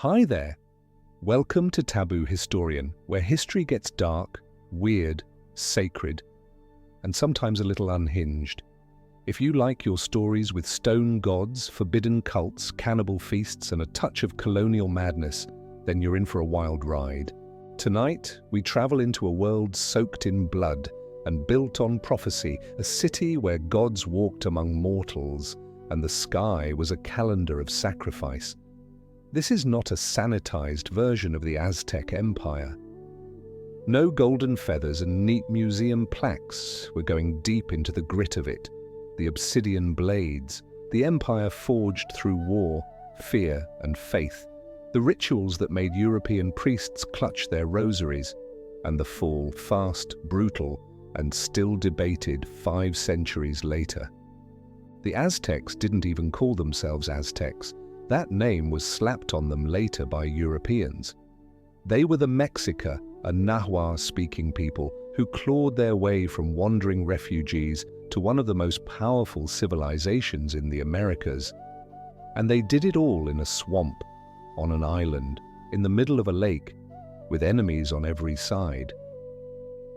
Hi there! Welcome to Taboo Historian, where history gets dark, weird, sacred, and sometimes a little unhinged. If you like your stories with stone gods, forbidden cults, cannibal feasts, and a touch of colonial madness, then you're in for a wild ride. Tonight, we travel into a world soaked in blood and built on prophecy, a city where gods walked among mortals, and the sky was a calendar of sacrifice. This is not a sanitized version of the Aztec Empire. No golden feathers and neat museum plaques. We're going deep into the grit of it, the obsidian blades, the empire forged through war, fear, and faith, the rituals that made European priests clutch their rosaries, and the fall, fast, brutal, and still debated 5 centuries later. The Aztecs didn't even call themselves Aztecs. That name was slapped on them later by Europeans. They were the Mexica, a Nahua-speaking people who clawed their way from wandering refugees to one of the most powerful civilizations in the Americas. And they did it all in a swamp, on an island, in the middle of a lake, with enemies on every side.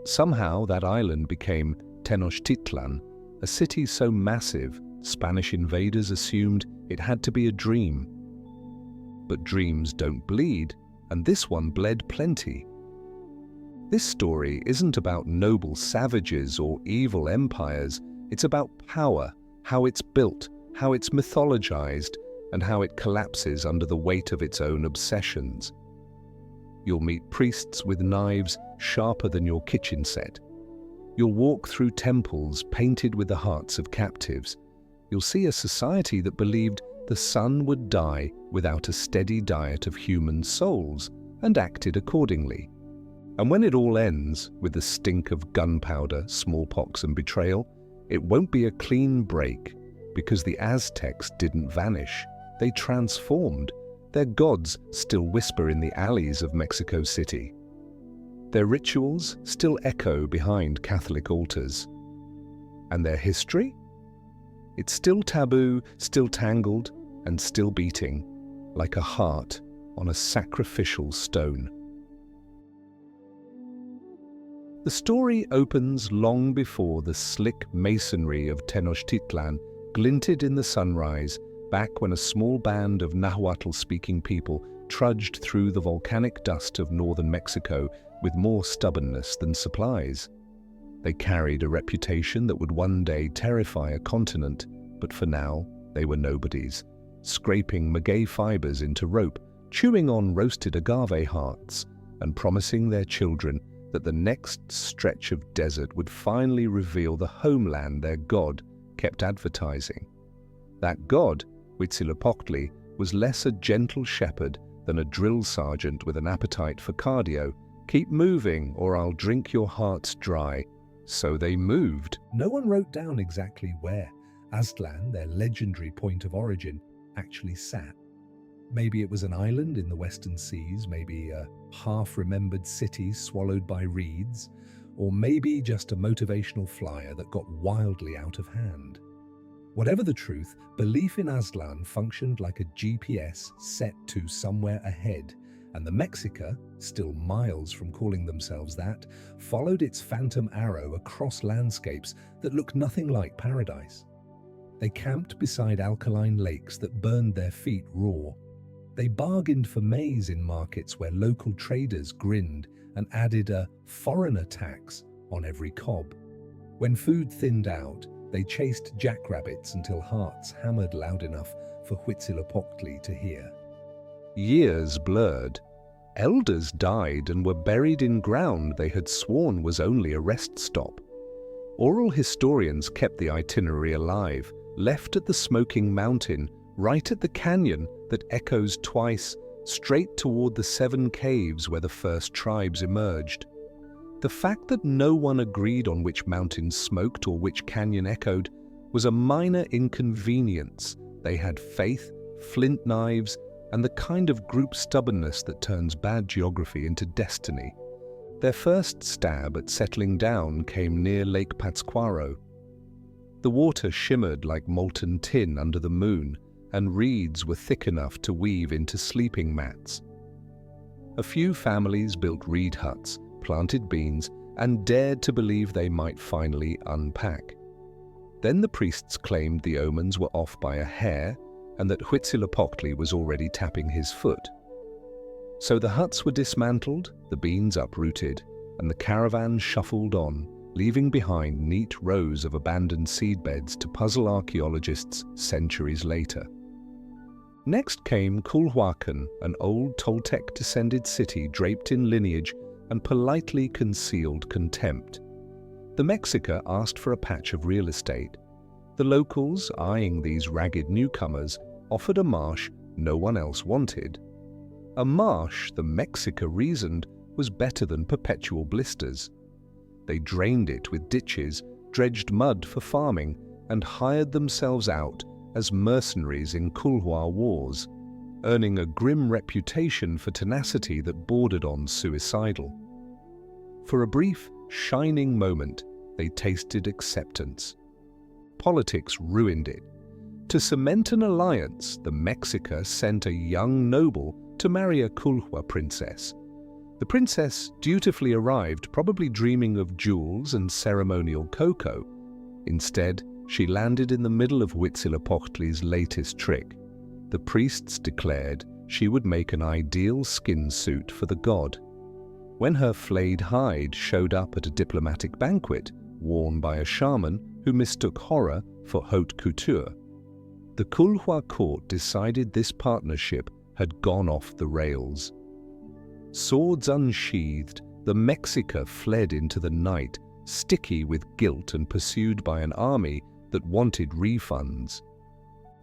Somehow that island became Tenochtitlan, a city so massive, Spanish invaders assumed it had to be a dream. But dreams don't bleed, and this one bled plenty. This story isn't about noble savages or evil empires. It's about power, how it's built, how it's mythologized, and how it collapses under the weight of its own obsessions. You'll meet priests with knives sharper than your kitchen set. You'll walk through temples painted with the hearts of captives. You'll see a society that believed the sun would die without a steady diet of human souls, and acted accordingly. And when it all ends with the stink of gunpowder, smallpox, and betrayal, it won't be a clean break, because the Aztecs didn't vanish. They transformed. Their gods still whisper in the alleys of Mexico City. Their rituals still echo behind Catholic altars. And their history? It's still taboo, still tangled, and still beating, like a heart on a sacrificial stone. The story opens long before the slick masonry of Tenochtitlan glinted in the sunrise, back when a small band of Nahuatl-speaking people trudged through the volcanic dust of northern Mexico with more stubbornness than supplies. They carried a reputation that would one day terrify a continent, but for now, they were nobodies, scraping maguey fibers into rope, chewing on roasted agave hearts, and promising their children that the next stretch of desert would finally reveal the homeland their god kept advertising. That god, Huitzilopochtli, was less a gentle shepherd than a drill sergeant with an appetite for cardio. Keep moving, or I'll drink your hearts dry. So they moved. No one wrote down exactly where Aztlan, their legendary point of origin, actually sat. Maybe it was an island in the western seas, maybe a half-remembered city swallowed by reeds, or maybe just a motivational flyer that got wildly out of hand. Whatever the truth, belief in Aztlan functioned like a GPS set to somewhere ahead, and the Mexica, still miles from calling themselves that, followed its phantom arrow across landscapes that looked nothing like paradise. They camped beside alkaline lakes that burned their feet raw. They bargained for maize in markets where local traders grinned and added a foreigner tax on every cob. When food thinned out, they chased jackrabbits until hearts hammered loud enough for Huitzilopochtli to hear. Years blurred. Elders died and were buried in ground they had sworn was only a rest stop. Oral historians kept the itinerary alive, left at the smoking mountain, right at the canyon that echoes twice, straight toward the 7 caves where the first tribes emerged. The fact that no one agreed on which mountain smoked or which canyon echoed was a minor inconvenience. They had faith, flint knives, and the kind of group stubbornness that turns bad geography into destiny. Their first stab at settling down came near Lake Pátzcuaro. The water shimmered like molten tin under the moon, and reeds were thick enough to weave into sleeping mats. A few families built reed huts, planted beans, and dared to believe they might finally unpack. Then the priests claimed the omens were off by a hair and that Huitzilopochtli was already tapping his foot. So the huts were dismantled, the beans uprooted, and the caravan shuffled on, leaving behind neat rows of abandoned seedbeds to puzzle archaeologists centuries later. Next came Culhuacan, an old Toltec-descended city draped in lineage and politely concealed contempt. The Mexica asked for a patch of real estate. The locals, eyeing these ragged newcomers, offered a marsh no one else wanted. A marsh, the Mexica reasoned, was better than perpetual blisters. They drained it with ditches, dredged mud for farming, and hired themselves out as mercenaries in Culhua wars, earning a grim reputation for tenacity that bordered on suicidal. For a brief, shining moment, they tasted acceptance. Politics ruined it. To cement an alliance, the Mexica sent a young noble to marry a Culhua princess. The princess dutifully arrived, probably dreaming of jewels and ceremonial cocoa. Instead, she landed in the middle of Huitzilopochtli's latest trick. The priests declared she would make an ideal skin suit for the god. When her flayed hide showed up at a diplomatic banquet, worn by a shaman who mistook horror for haute couture, the Culhua court decided this partnership had gone off the rails. Swords unsheathed, the Mexica fled into the night, sticky with guilt and pursued by an army that wanted refunds.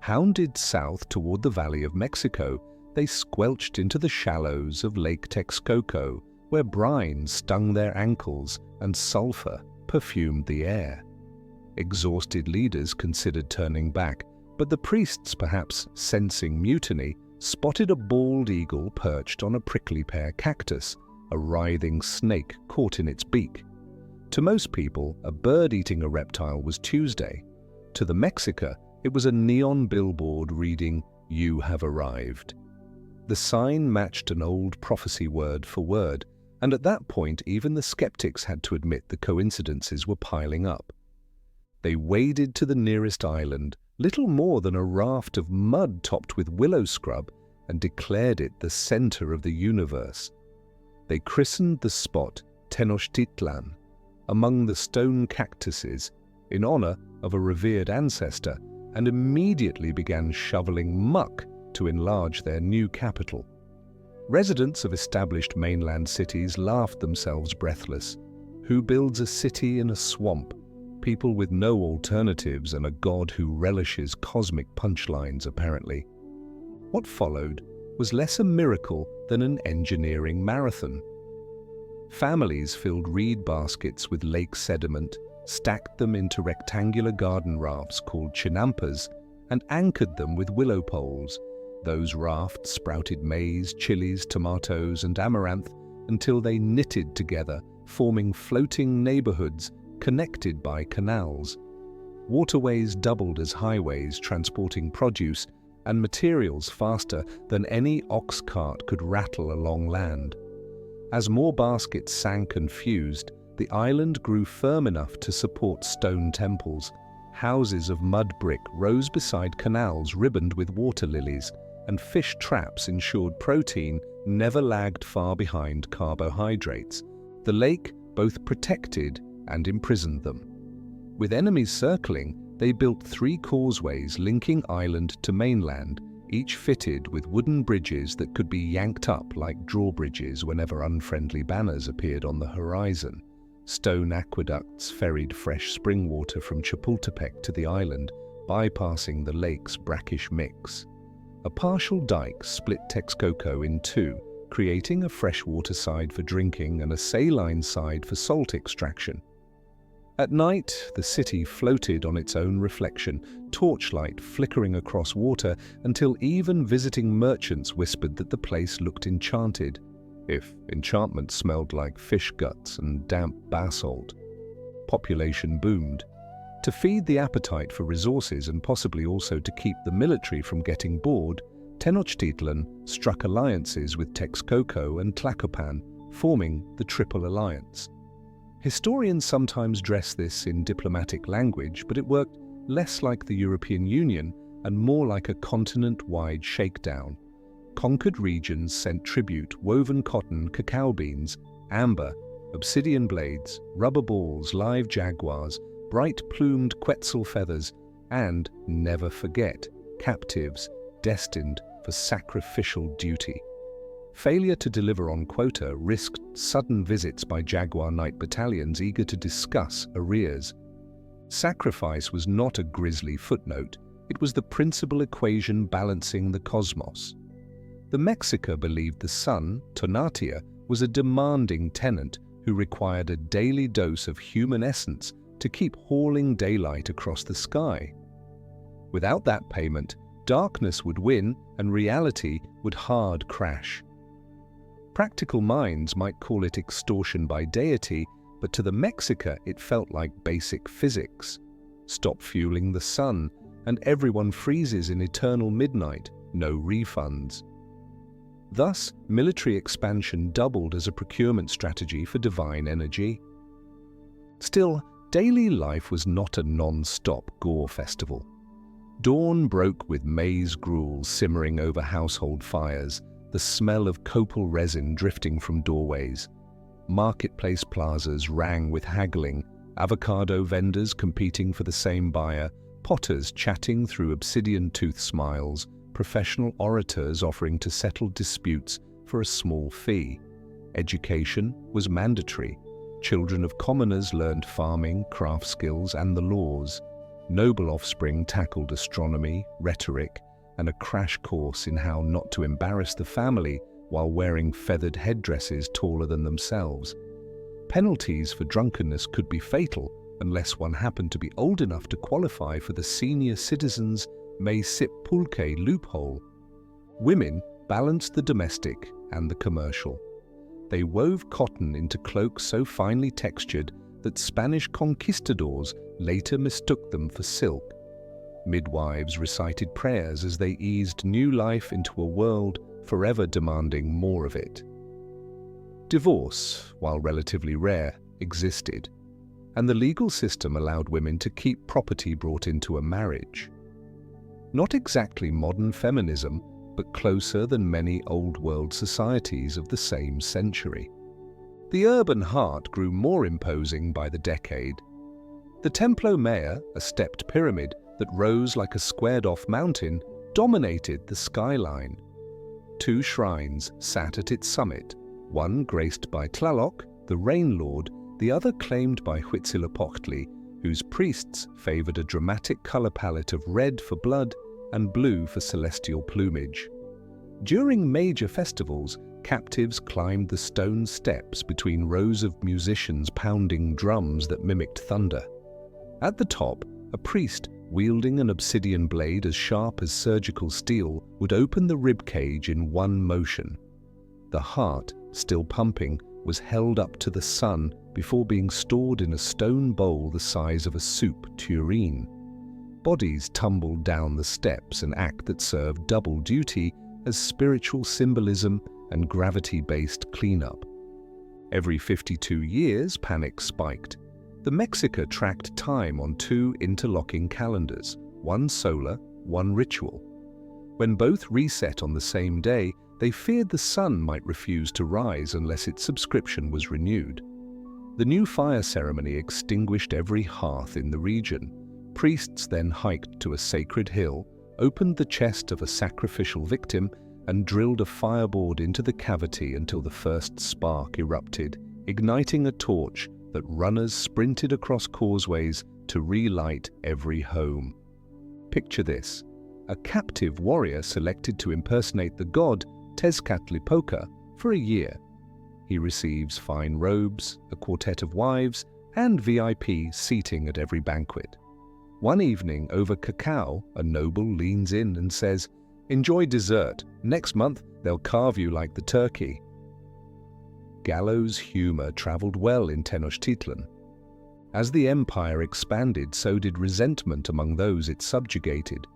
Hounded south toward the Valley of Mexico, they squelched into the shallows of Lake Texcoco, where brine stung their ankles and sulfur perfumed the air. Exhausted leaders considered turning back, but the priests, perhaps sensing mutiny, spotted a bald eagle perched on a prickly pear cactus, a writhing snake caught in its beak. To most people, a bird eating a reptile was Tuesday. To the Mexica, it was a neon billboard reading, "You have arrived." The sign matched an old prophecy word for word, and at that point even the skeptics had to admit the coincidences were piling up. They waded to the nearest island, little more than a raft of mud topped with willow scrub, and declared it the center of the universe. They christened the spot Tenochtitlan, among the stone cactuses, in honor of a revered ancestor, and immediately began shoveling muck to enlarge their new capital. Residents of established mainland cities laughed themselves breathless. Who builds a city in a swamp? People with no alternatives and a god who relishes cosmic punchlines, apparently. What followed was less a miracle than an engineering marathon. Families filled reed baskets with lake sediment, stacked them into rectangular garden rafts called chinampas, and anchored them with willow poles. Those rafts sprouted maize, chilies, tomatoes, and amaranth until they knitted together, forming floating neighborhoods connected by canals. Waterways doubled as highways, transporting produce and materials faster than any ox cart could rattle along land. As more baskets sank and fused, the island grew firm enough to support stone temples. Houses of mud brick rose beside canals ribboned with water lilies, and fish traps ensured protein never lagged far behind carbohydrates. The lake both protected and imprisoned them. With enemies circling, they built 3 causeways linking island to mainland, each fitted with wooden bridges that could be yanked up like drawbridges whenever unfriendly banners appeared on the horizon. Stone aqueducts ferried fresh spring water from Chapultepec to the island, bypassing the lake's brackish mix. A partial dike split Texcoco in 2, creating a freshwater side for drinking and a saline side for salt extraction. At night, the city floated on its own reflection, torchlight flickering across water until even visiting merchants whispered that the place looked enchanted, if enchantment smelled like fish guts and damp basalt. Population boomed. To feed the appetite for resources and possibly also to keep the military from getting bored, Tenochtitlan struck alliances with Texcoco and Tlacopan, forming the Triple Alliance. Historians sometimes dress this in diplomatic language, but it worked less like the European Union and more like a continent-wide shakedown. Conquered regions sent tribute woven cotton, cacao beans, amber, obsidian blades, rubber balls, live jaguars, bright-plumed quetzal feathers, and, never forget, captives destined for sacrificial duty. Failure to deliver on quota risked sudden visits by Jaguar Knight battalions eager to discuss arrears. Sacrifice was not a grisly footnote, it was the principal equation balancing the cosmos. The Mexica believed the sun, Tonatiuh, was a demanding tenant who required a daily dose of human essence to keep hauling daylight across the sky. Without that payment, darkness would win and reality would hard crash. Practical minds might call it extortion by deity, but to the Mexica it felt like basic physics. Stop fueling the sun, and everyone freezes in eternal midnight, no refunds. Thus, military expansion doubled as a procurement strategy for divine energy. Still, daily life was not a non-stop gore festival. Dawn broke with maize gruel simmering over household fires, the smell of copal resin drifting from doorways. Marketplace plazas rang with haggling, avocado vendors competing for the same buyer, potters chatting through obsidian-toothed smiles, professional orators offering to settle disputes for a small fee. Education was mandatory. Children of commoners learned farming, craft skills, and the laws. Noble offspring tackled astronomy, rhetoric, and a crash course in how not to embarrass the family while wearing feathered headdresses taller than themselves. Penalties for drunkenness could be fatal unless one happened to be old enough to qualify for the senior citizens' may sip pulque loophole. Women balanced the domestic and the commercial. They wove cotton into cloaks so finely textured that Spanish conquistadors later mistook them for silk. Midwives recited prayers as they eased new life into a world forever demanding more of it. Divorce, while relatively rare, existed, and the legal system allowed women to keep property brought into a marriage. Not exactly modern feminism, but closer than many old-world societies of the same century. The urban heart grew more imposing by the decade. The Templo Mayor, a stepped pyramid that rose like a squared-off mountain, dominated the skyline. Two shrines sat at its summit, one graced by Tlaloc, the Rain Lord, the other claimed by Huitzilopochtli, whose priests favored a dramatic color palette of red for blood and blue for celestial plumage. During major festivals, captives climbed the stone steps between rows of musicians pounding drums that mimicked thunder. At the top, a priest wielding an obsidian blade as sharp as surgical steel would open the ribcage in one motion. The heart, still pumping, was held up to the sun before being stored in a stone bowl the size of a soup tureen. Bodies tumbled down the steps, an act that served double duty as spiritual symbolism and gravity-based cleanup. Every 52 years, panic spiked. The Mexica tracked time on two interlocking calendars, one solar, one ritual. When both reset on the same day, they feared the sun might refuse to rise unless its subscription was renewed. The new fire ceremony extinguished every hearth in the region. Priests then hiked to a sacred hill, opened the chest of a sacrificial victim, and drilled a fireboard into the cavity until the first spark erupted, igniting a torch that runners sprinted across causeways to relight every home. Picture this: a captive warrior selected to impersonate the god Tezcatlipoca for a year. He receives fine robes, a quartet of wives, and VIP seating at every banquet. One evening, over cacao, a noble leans in and says, "Enjoy dessert. Next month, they'll carve you like the turkey." Gallows humor traveled well in Tenochtitlan. As the empire expanded, so did resentment among those it subjugated.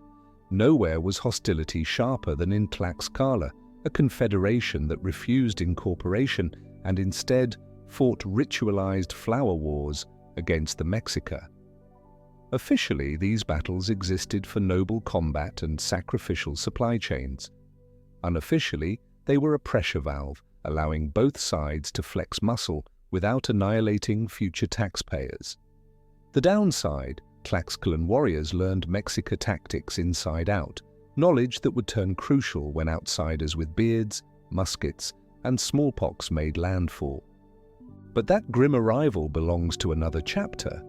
Nowhere was hostility sharper than in Tlaxcala, a confederation that refused incorporation and instead fought ritualized flower wars against the Mexica. Officially, these battles existed for noble combat and sacrificial supply chains. Unofficially, they were a pressure valve, allowing both sides to flex muscle without annihilating future taxpayers. The downside, Tlaxcalan warriors learned Mexica tactics inside out, knowledge that would turn crucial when outsiders with beards, muskets, and smallpox made landfall. But that grim arrival belongs to another chapter.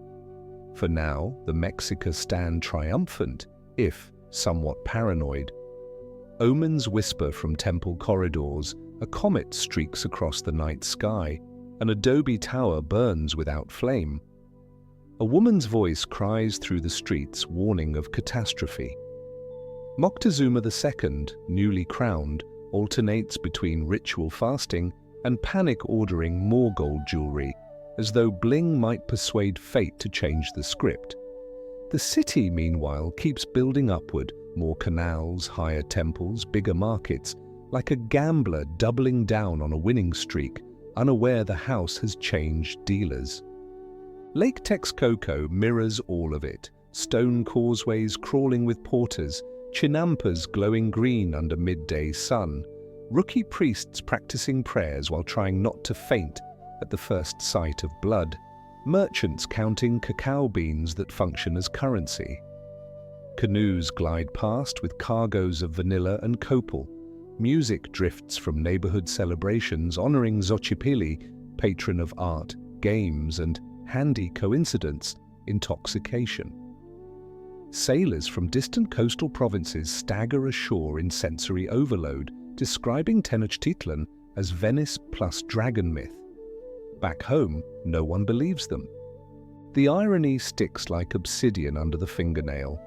For now, the Mexica stand triumphant, if somewhat paranoid. Omens whisper from temple corridors, a comet streaks across the night sky, an adobe tower burns without flame. A woman's voice cries through the streets, warning of catastrophe. Moctezuma II, newly crowned, alternates between ritual fasting and panic ordering more gold jewelry, as though bling might persuade fate to change the script. The city, meanwhile, keeps building upward, more canals, higher temples, bigger markets, like a gambler doubling down on a winning streak, unaware the house has changed dealers. Lake Texcoco mirrors all of it, stone causeways crawling with porters, chinampas glowing green under midday sun, rookie priests practicing prayers while trying not to faint at the first sight of blood, merchants counting cacao beans that function as currency. Canoes glide past with cargoes of vanilla and copal. Music drifts from neighborhood celebrations honoring Xochipilli, patron of art, games, and handy coincidence, intoxication. Sailors from distant coastal provinces stagger ashore in sensory overload, describing Tenochtitlan as Venice plus dragon myth. Back home, no one believes them. The irony sticks like obsidian under the fingernail.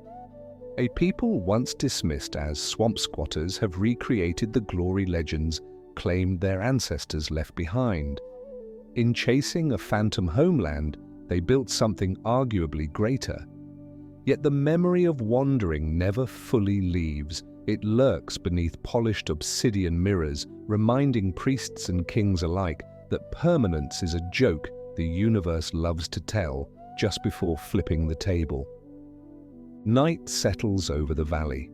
A people once dismissed as swamp squatters have recreated the glory legends claimed their ancestors left behind. In chasing a phantom homeland, they built something arguably greater. Yet the memory of wandering never fully leaves. It lurks beneath polished obsidian mirrors, reminding priests and kings alike that permanence is a joke the universe loves to tell just before flipping the table. Night settles over the valley.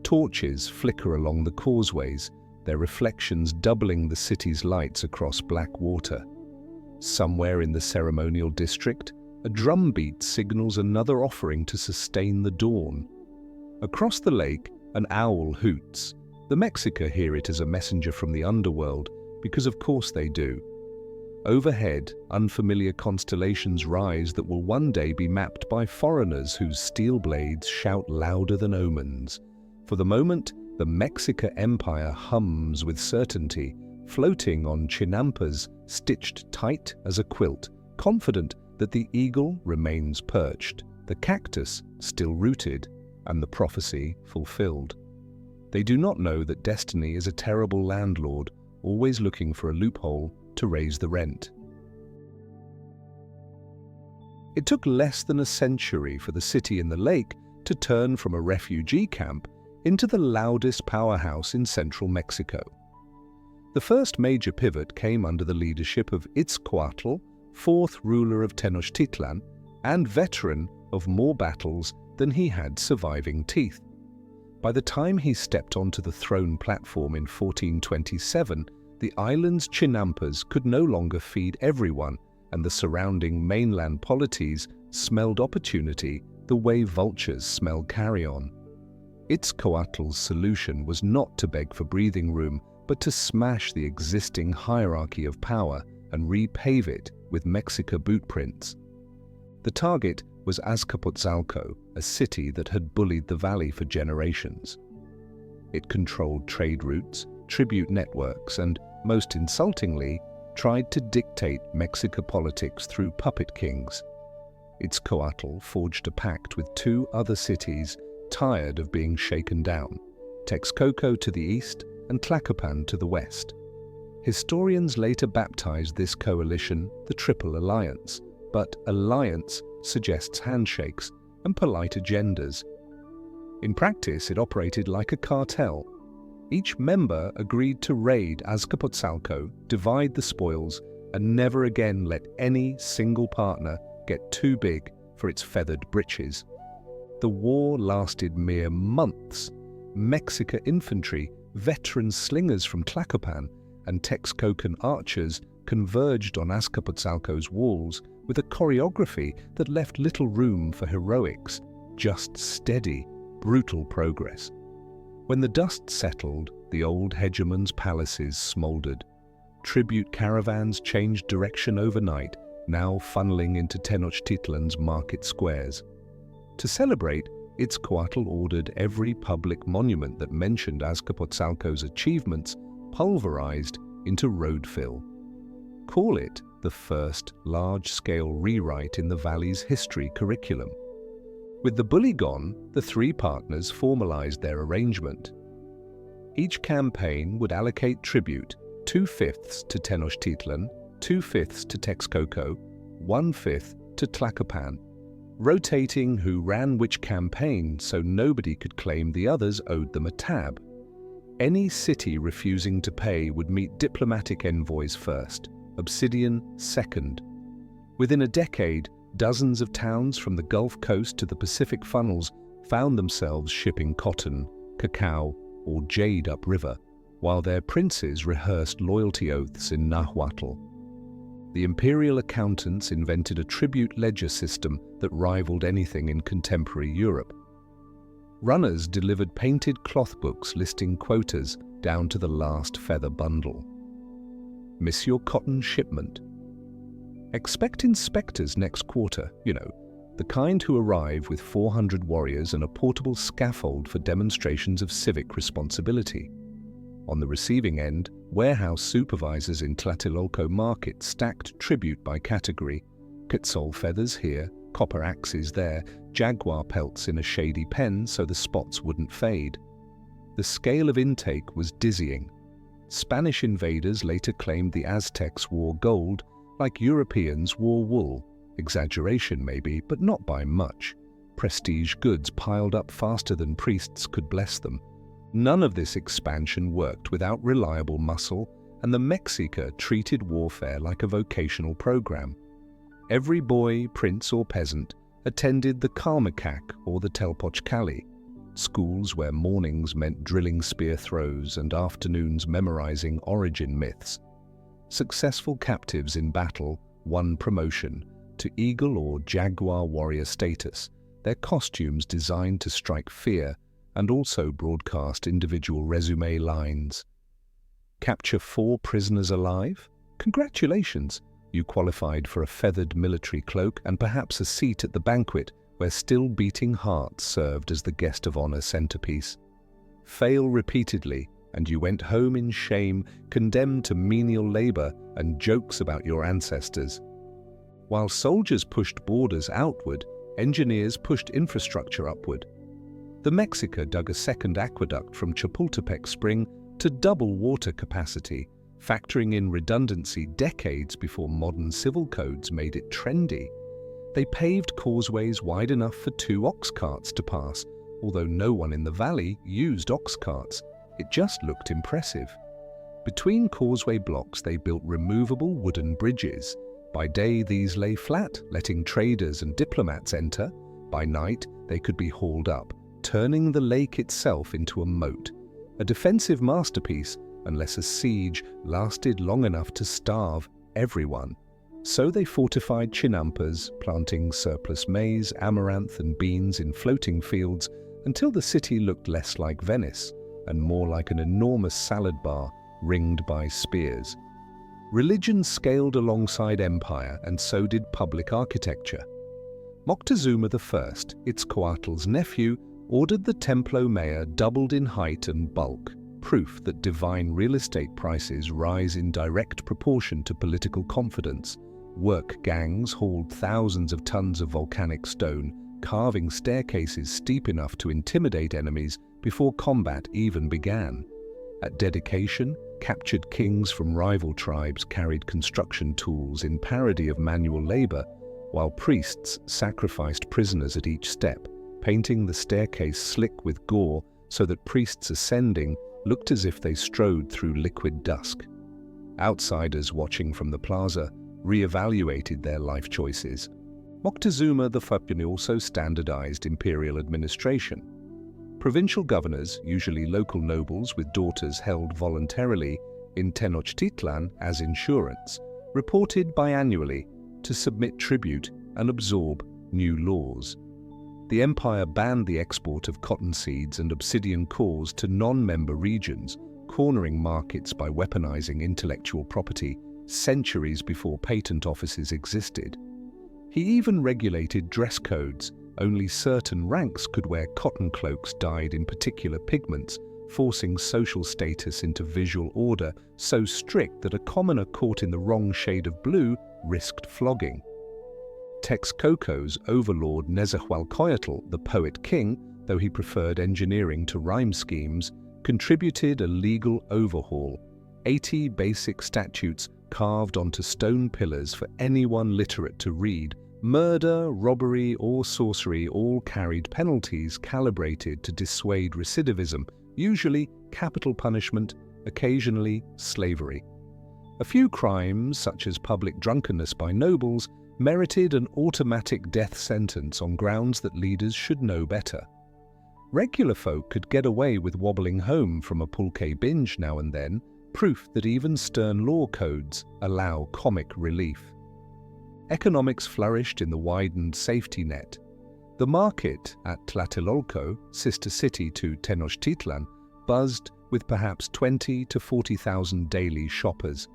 Torches flicker along the causeways, their reflections doubling the city's lights across black water. Somewhere in the ceremonial district, a drumbeat signals another offering to sustain the dawn. Across the lake, an owl hoots. The Mexica hear it as a messenger from the underworld, because of course they do. Overhead, unfamiliar constellations rise that will one day be mapped by foreigners whose steel blades shout louder than omens. For the moment, the Mexica Empire hums with certainty, floating on chinampas stitched tight as a quilt, confident that the eagle remains perched, the cactus still rooted, and the prophecy fulfilled. They do not know that destiny is a terrible landlord, always looking for a loophole to raise the rent. It took less than a century for the city in the lake to turn from a refugee camp into the loudest powerhouse in central Mexico. The first major pivot came under the leadership of Itzcoatl, fourth ruler of Tenochtitlan, and veteran of more battles than he had surviving teeth. By the time he stepped onto the throne platform in 1427, the island's chinampas could no longer feed everyone, and the surrounding mainland polities smelled opportunity the way vultures smell carrion. Itzcoatl's solution was not to beg for breathing room, but to smash the existing hierarchy of power and repave it with Mexica bootprints. The target was Azcapotzalco, a city that had bullied the valley for generations. It controlled trade routes, tribute networks, and, most insultingly, tried to dictate Mexica politics through puppet kings. Itzcoatl forged a pact with two other cities tired of being shaken down, Texcoco to the east and Tlacopan to the west. Historians later baptized this coalition the Triple Alliance, but alliance suggests handshakes and polite agendas. In practice, it operated like a cartel. Each member agreed to raid Azcapotzalco, divide the spoils, and never again let any single partner get too big for its feathered britches. The war lasted mere months. Mexica infantry, veteran slingers from Tlacopan, and Texcocan archers converged on Azcapotzalco's walls with a choreography that left little room for heroics, just steady, brutal progress. When the dust settled, the old hegemon's palaces smoldered. Tribute caravans changed direction overnight, now funneling into Tenochtitlan's market squares. To celebrate, Itzcoatl ordered every public monument that mentioned Azcapotzalco's achievements pulverized into road fill. Call it the first large-scale rewrite in the valley's history curriculum. With the bully gone, the three partners formalized their arrangement. Each campaign would allocate tribute, 2/5 to Tenochtitlan, 2/5 to Texcoco, 1/5 to Tlacopan, rotating who ran which campaign so nobody could claim the others owed them a tab. Any city refusing to pay would meet diplomatic envoys first, Obsidian second. Within a decade, dozens of towns from the Gulf Coast to the Pacific funnels found themselves shipping cotton, cacao, or jade upriver, while their princes rehearsed loyalty oaths in Nahuatl. The imperial accountants invented a tribute ledger system that rivaled anything in contemporary Europe. Runners delivered painted cloth books listing quotas down to the last feather bundle. Miss your cotton shipment? Expect inspectors next quarter, the kind who arrive with 400 warriors and a portable scaffold for demonstrations of civic responsibility. On the receiving end, warehouse supervisors in Tlatelolco Market stacked tribute by category: Quetzal feathers here, copper axes there, jaguar pelts in a shady pen so the spots wouldn't fade. The scale of intake was dizzying. Spanish invaders later claimed the Aztecs wore gold, like Europeans wore wool. Exaggeration maybe, but not by much. Prestige goods piled up faster than priests could bless them. None of this expansion worked without reliable muscle, and the Mexica treated warfare like a vocational program. Every boy, prince or peasant attended the Calmecac or the Telpochcali, schools where mornings meant drilling spear throws and afternoons memorizing origin myths. Successful captives in battle won promotion to eagle or jaguar warrior status, their costumes designed to strike fear and also broadcast individual resume lines. Capture 4 prisoners alive? Congratulations! You qualified for a feathered military cloak and perhaps a seat at the banquet where still beating hearts served as the guest of honor centerpiece. Fail repeatedly, and you went home in shame, condemned to menial labor and jokes about your ancestors. While soldiers pushed borders outward, engineers pushed infrastructure upward. The Mexica dug a second aqueduct from Chapultepec Spring to double water capacity, factoring in redundancy decades before modern civil codes made it trendy. They paved causeways wide enough for 2 ox carts to pass, although no one in the valley used ox carts. It just looked impressive. Between causeway blocks, they built removable wooden bridges. By day, these lay flat, letting traders and diplomats enter. By night, they could be hauled up, turning the lake itself into a moat. A defensive masterpiece, unless a siege lasted long enough to starve everyone. So they fortified Chinampas, planting surplus maize, amaranth and beans in floating fields until the city looked less like Venice and more like an enormous salad bar ringed by spears. Religion scaled alongside empire, and so did public architecture. Moctezuma I, Itzcoatl's nephew, ordered the Templo Mayor doubled in height and bulk, proof that divine real estate prices rise in direct proportion to political confidence. Work gangs hauled thousands of tons of volcanic stone, carving staircases steep enough to intimidate enemies before combat even began. At dedication, captured kings from rival tribes carried construction tools in parody of manual labor, while priests sacrificed prisoners at each step, painting the staircase slick with gore so that priests ascending looked as if they strode through liquid dusk. Outsiders watching from the plaza re-evaluated their life choices. Moctezuma I also standardized imperial administration. Provincial governors, usually local nobles with daughters held voluntarily in Tenochtitlan as insurance, reported biannually to submit tribute and absorb new laws. The empire banned the export of cotton seeds and obsidian cores to non-member regions, cornering markets by weaponizing intellectual property centuries before patent offices existed. He even regulated dress codes. Only certain ranks could wear cotton cloaks dyed in particular pigments, forcing social status into visual order so strict that a commoner caught in the wrong shade of blue risked flogging. Texcoco's overlord Nezahualcoyotl, the poet king, though he preferred engineering to rhyme schemes, contributed a legal overhaul, 80 basic statutes carved onto stone pillars for anyone literate to read. Murder, robbery, or sorcery all carried penalties calibrated to dissuade recidivism, usually capital punishment, occasionally slavery. A few crimes, such as public drunkenness by nobles, merited an automatic death sentence on grounds that leaders should know better. Regular folk could get away with wobbling home from a pulque binge now and then, proof that even stern law codes allow comic relief. Economics flourished in the widened safety net. The market at Tlatelolco, sister city to Tenochtitlan, buzzed with perhaps 20 to 40,000 daily shoppers.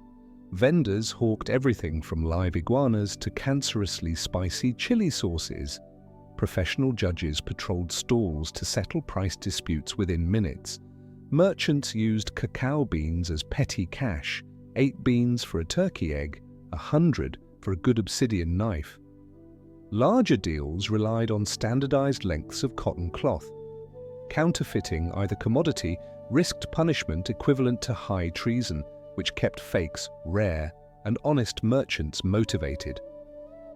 Vendors hawked everything from live iguanas to cancerously spicy chili sauces. Professional judges patrolled stalls to settle price disputes within minutes. Merchants used cacao beans as petty cash, 8 beans for a turkey egg, 100 for a good obsidian knife. Larger deals relied on standardized lengths of cotton cloth. Counterfeiting either commodity risked punishment equivalent to high treason, which kept fakes rare and honest merchants motivated.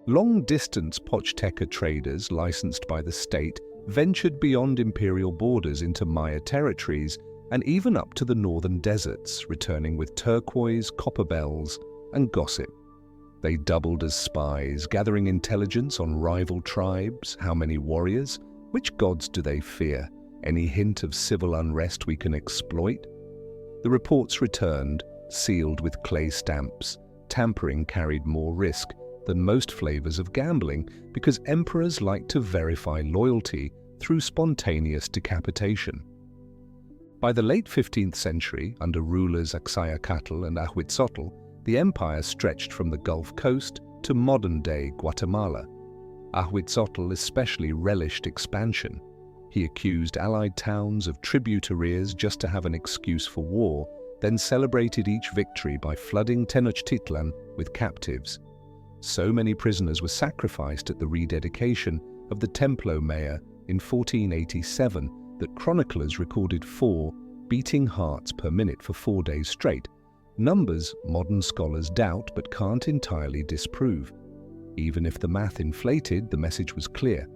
Long-distance Pochteca traders licensed by the state ventured beyond imperial borders into Maya territories and even up to the northern deserts, returning with turquoise, copper bells, and gossip. They doubled as spies, gathering intelligence on rival tribes, how many warriors, which gods do they fear, any hint of civil unrest we can exploit. The reports returned, sealed with clay stamps. Tampering carried more risk than most flavors of gambling because emperors like to verify loyalty through spontaneous decapitation. By the late 15th century, under rulers Axayacatl and Ahuitzotl, the empire stretched from the Gulf Coast to modern-day Guatemala. Ahuitzotl especially relished expansion. He accused allied towns of tribute arrears just to have an excuse for war, then celebrated each victory by flooding Tenochtitlan with captives. So many prisoners were sacrificed at the rededication of the Templo Mayor in 1487 that chroniclers recorded 4 beating hearts per minute for 4 days straight. Numbers modern scholars doubt but can't entirely disprove. Even if the math inflated, the message was clear.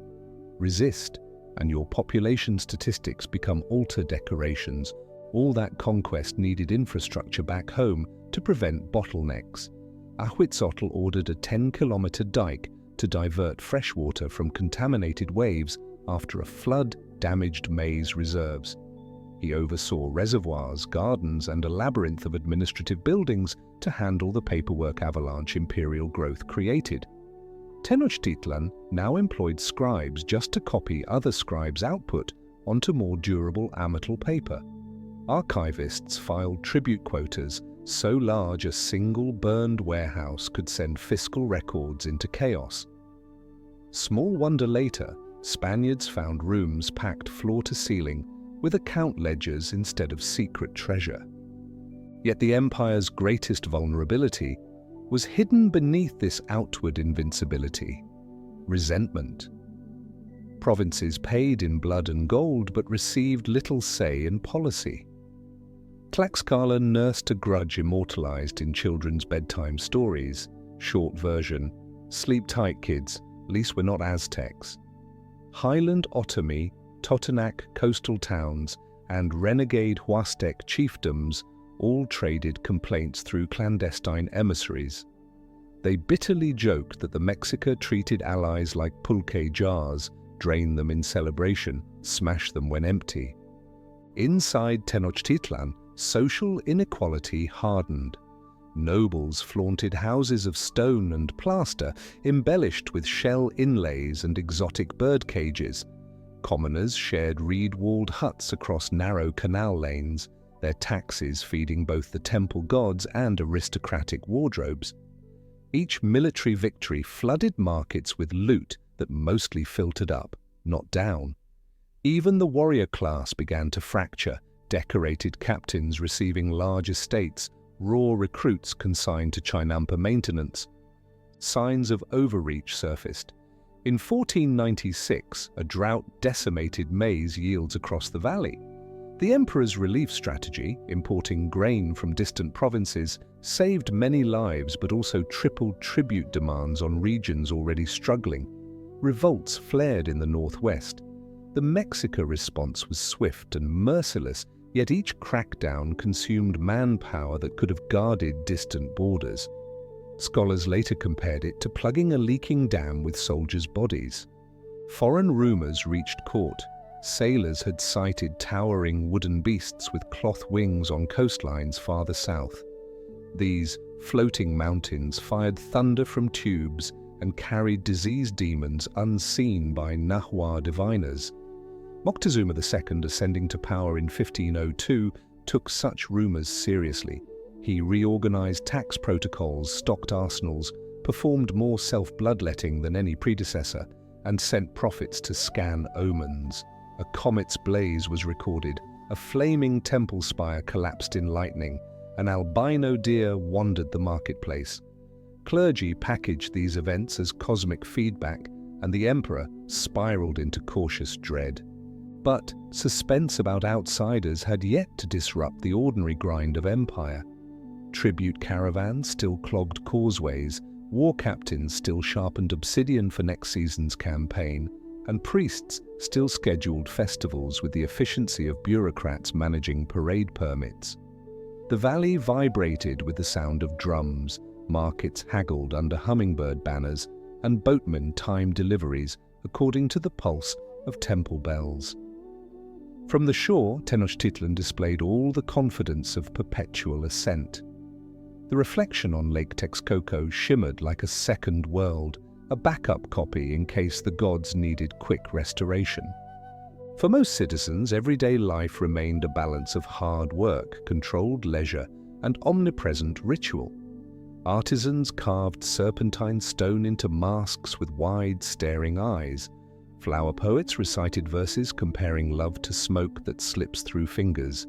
Resist, and your population statistics become altar decorations. All that conquest needed infrastructure back home to prevent bottlenecks. Ahuitzotl ordered a 10-kilometer dike to divert freshwater from contaminated waves after a flood damaged maize reserves. He oversaw reservoirs, gardens, and a labyrinth of administrative buildings to handle the paperwork avalanche imperial growth created. Tenochtitlan now employed scribes just to copy other scribes' output onto more durable ametal paper. Archivists filed tribute quotas so large a single burned warehouse could send fiscal records into chaos. Small wonder later, Spaniards found rooms packed floor to ceiling with account ledgers instead of secret treasure. Yet the empire's greatest vulnerability was hidden beneath this outward invincibility: resentment. Provinces paid in blood and gold but received little say in policy. Tlaxcala nursed a grudge immortalized in children's bedtime stories. Short version: Sleep tight, kids, at least we're not Aztecs. Highland Otomi, Totonac coastal towns, and renegade Aztec chiefdoms all traded complaints through clandestine emissaries. They bitterly joked that the Mexica treated allies like pulque jars, drain them in celebration, smash them when empty. Inside Tenochtitlan, social inequality hardened. Nobles flaunted houses of stone and plaster, embellished with shell inlays and exotic bird cages. Commoners shared reed-walled huts across narrow canal lanes, their taxes feeding both the temple gods and aristocratic wardrobes. Each military victory flooded markets with loot that mostly filtered up, not down. Even the warrior class began to fracture, decorated captains receiving large estates, raw recruits consigned to Chinampa maintenance. Signs of overreach surfaced. In 1496, a drought decimated maize yields across the valley. The emperor's relief strategy, importing grain from distant provinces, saved many lives but also tripled tribute demands on regions already struggling. Revolts flared in the northwest. The Mexica response was swift and merciless, yet each crackdown consumed manpower that could have guarded distant borders. Scholars later compared it to plugging a leaking dam with soldiers' bodies. Foreign rumors reached court. Sailors had sighted towering wooden beasts with cloth wings on coastlines farther south. These floating mountains fired thunder from tubes and carried disease demons unseen by Nahua diviners. Moctezuma II, ascending to power in 1502, took such rumors seriously. He reorganized tax protocols, stocked arsenals, performed more self-bloodletting than any predecessor, and sent prophets to scan omens. A comet's blaze was recorded, a flaming temple spire collapsed in lightning, an albino deer wandered the marketplace. Clergy packaged these events as cosmic feedback, and the emperor spiraled into cautious dread. But suspense about outsiders had yet to disrupt the ordinary grind of empire. Tribute caravans still clogged causeways, war captains still sharpened obsidian for next season's campaign, and priests still scheduled festivals with the efficiency of bureaucrats managing parade permits. The valley vibrated with the sound of drums, markets haggled under hummingbird banners, and boatmen timed deliveries according to the pulse of temple bells. From the shore, Tenochtitlan displayed all the confidence of perpetual ascent. The reflection on Lake Texcoco shimmered like a second world, a backup copy in case the gods needed quick restoration. For most citizens, everyday life remained a balance of hard work, controlled leisure, and omnipresent ritual. Artisans carved serpentine stone into masks with wide, staring eyes. Flower poets recited verses comparing love to smoke that slips through fingers.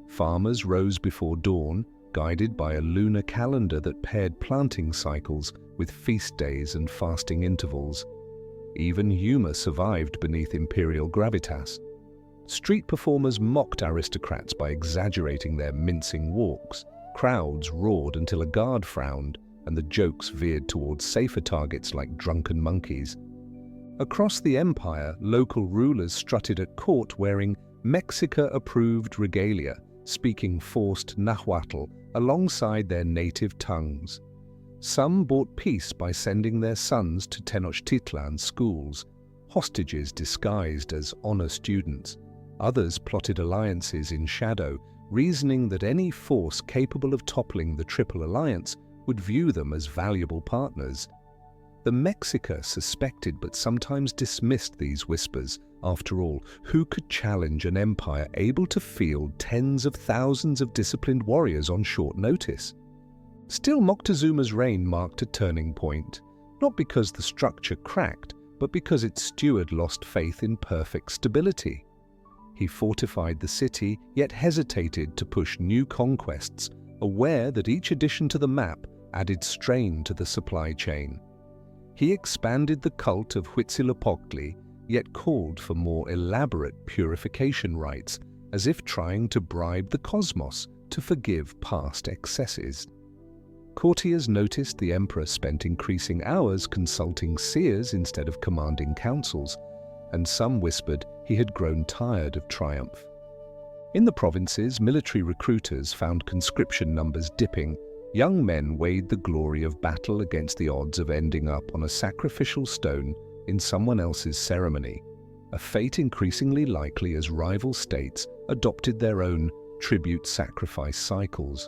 Farmers rose before dawn, guided by a lunar calendar that paired planting cycles with feast days and fasting intervals. Even humor survived beneath imperial gravitas. Street performers mocked aristocrats by exaggerating their mincing walks. Crowds roared until a guard frowned, and the jokes veered towards safer targets like drunken monkeys. Across the empire, local rulers strutted at court wearing Mexica-approved regalia, speaking forced Nahuatl alongside their native tongues. Some bought peace by sending their sons to Tenochtitlan schools, hostages disguised as honor students. Others plotted alliances in shadow, reasoning that any force capable of toppling the Triple Alliance would view them as valuable partners. The Mexica suspected but sometimes dismissed these whispers. After all, who could challenge an empire able to field tens of thousands of disciplined warriors on short notice? Still, Moctezuma's reign marked a turning point, not because the structure cracked, but because its steward lost faith in perfect stability. He fortified the city, yet hesitated to push new conquests, aware that each addition to the map added strain to the supply chain. He expanded the cult of Huitzilopochtli, yet called for more elaborate purification rites, as if trying to bribe the cosmos to forgive past excesses. Courtiers noticed the emperor spent increasing hours consulting seers instead of commanding councils, and some whispered he had grown tired of triumph. In the provinces, military recruiters found conscription numbers dipping. Young men weighed the glory of battle against the odds of ending up on a sacrificial stone in someone else's ceremony, a fate increasingly likely as rival states adopted their own tribute sacrifice cycles.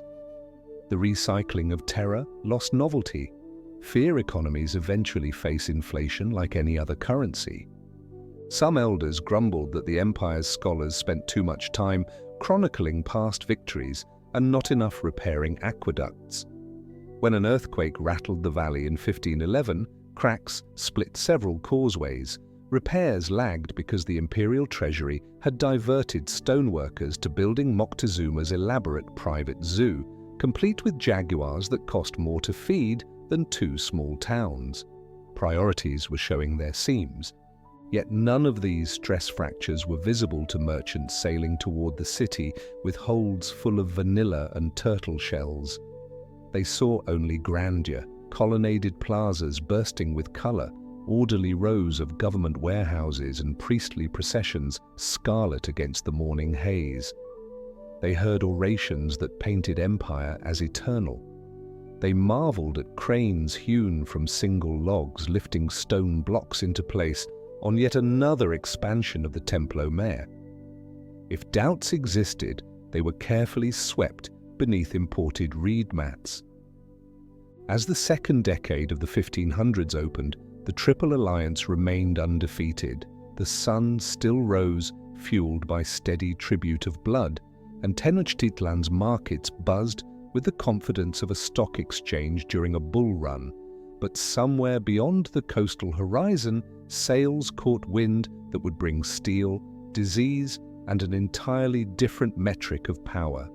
The recycling of terror lost novelty. Fear economies eventually face inflation like any other currency. Some elders grumbled that the empire's scholars spent too much time chronicling past victories and not enough repairing aqueducts. When an earthquake rattled the valley in 1511, cracks split several causeways. Repairs lagged because the imperial treasury had diverted stoneworkers to building Moctezuma's elaborate private zoo, complete with jaguars that cost more to feed than 2 small towns. Priorities were showing their seams. Yet none of these stress fractures were visible to merchants sailing toward the city with holds full of vanilla and turtle shells. They saw only grandeur, colonnaded plazas bursting with color, orderly rows of government warehouses and priestly processions scarlet against the morning haze. They heard orations that painted empire as eternal. They marveled at cranes hewn from single logs lifting stone blocks into place on yet another expansion of the Templo Mayor. If doubts existed, they were carefully swept beneath imported reed mats. As the second decade of the 1500s opened, the Triple Alliance remained undefeated. The sun still rose, fueled by steady tribute of blood, and Tenochtitlan's markets buzzed with the confidence of a stock exchange during a bull run. But somewhere beyond the coastal horizon, sails caught wind that would bring steel, disease, and an entirely different metric of power.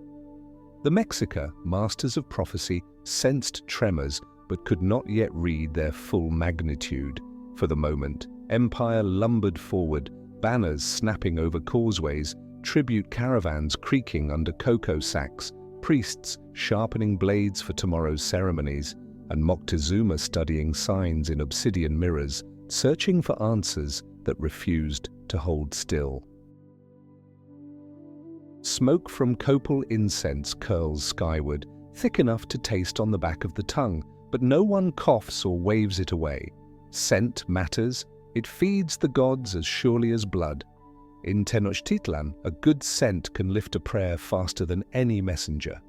The Mexica, masters of prophecy, sensed tremors but could not yet read their full magnitude. For the moment, empire lumbered forward, banners snapping over causeways, tribute caravans creaking under cocoa sacks, priests sharpening blades for tomorrow's ceremonies, and Moctezuma studying signs in obsidian mirrors, searching for answers that refused to hold still. Smoke from copal incense curls skyward, thick enough to taste on the back of the tongue, but no one coughs or waves it away. Scent matters. It feeds the gods as surely as blood. In Tenochtitlan, a good scent can lift a prayer faster than any messenger.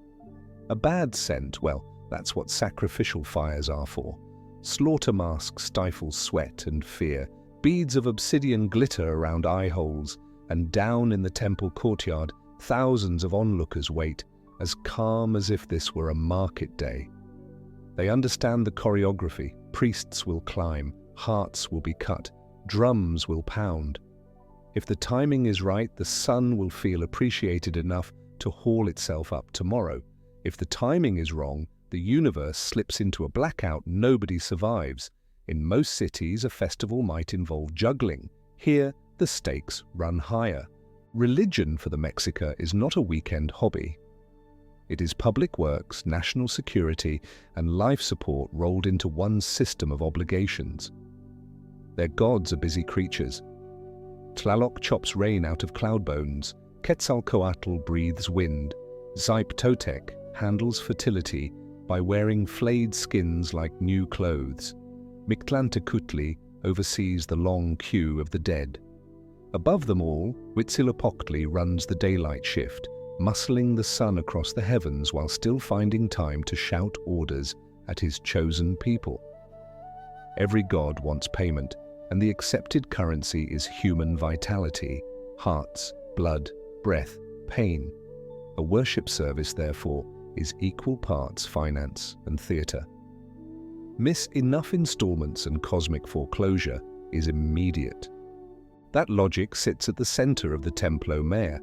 A bad scent, well, that's what sacrificial fires are for. Slaughter masks stifle sweat and fear, beads of obsidian glitter around eye holes, and down in the temple courtyard, thousands of onlookers wait, as calm as if this were a market day. They understand the choreography. Priests will climb, hearts will be cut, drums will pound. If the timing is right, the sun will feel appreciated enough to haul itself up tomorrow. If the timing is wrong, the universe slips into a blackout. Nobody survives. In most cities, a festival might involve juggling. Here, the stakes run higher. Religion for the Mexica is not a weekend hobby. It is public works, national security, and life support rolled into one system of obligations. Their gods are busy creatures. Tlaloc chops rain out of cloud bones, Quetzalcoatl breathes wind, Zyp-Totec handles fertility by wearing flayed skins like new clothes. Mictlantecutli oversees the long queue of the dead. Above them all, Huitzilopochtli runs the daylight shift, muscling the sun across the heavens while still finding time to shout orders at his chosen people. Every god wants payment, and the accepted currency is human vitality, hearts, blood, breath, pain. A worship service, therefore, is equal parts finance and theatre. Miss enough installments and cosmic foreclosure is immediate. That logic sits at the center of the Templo Mayor.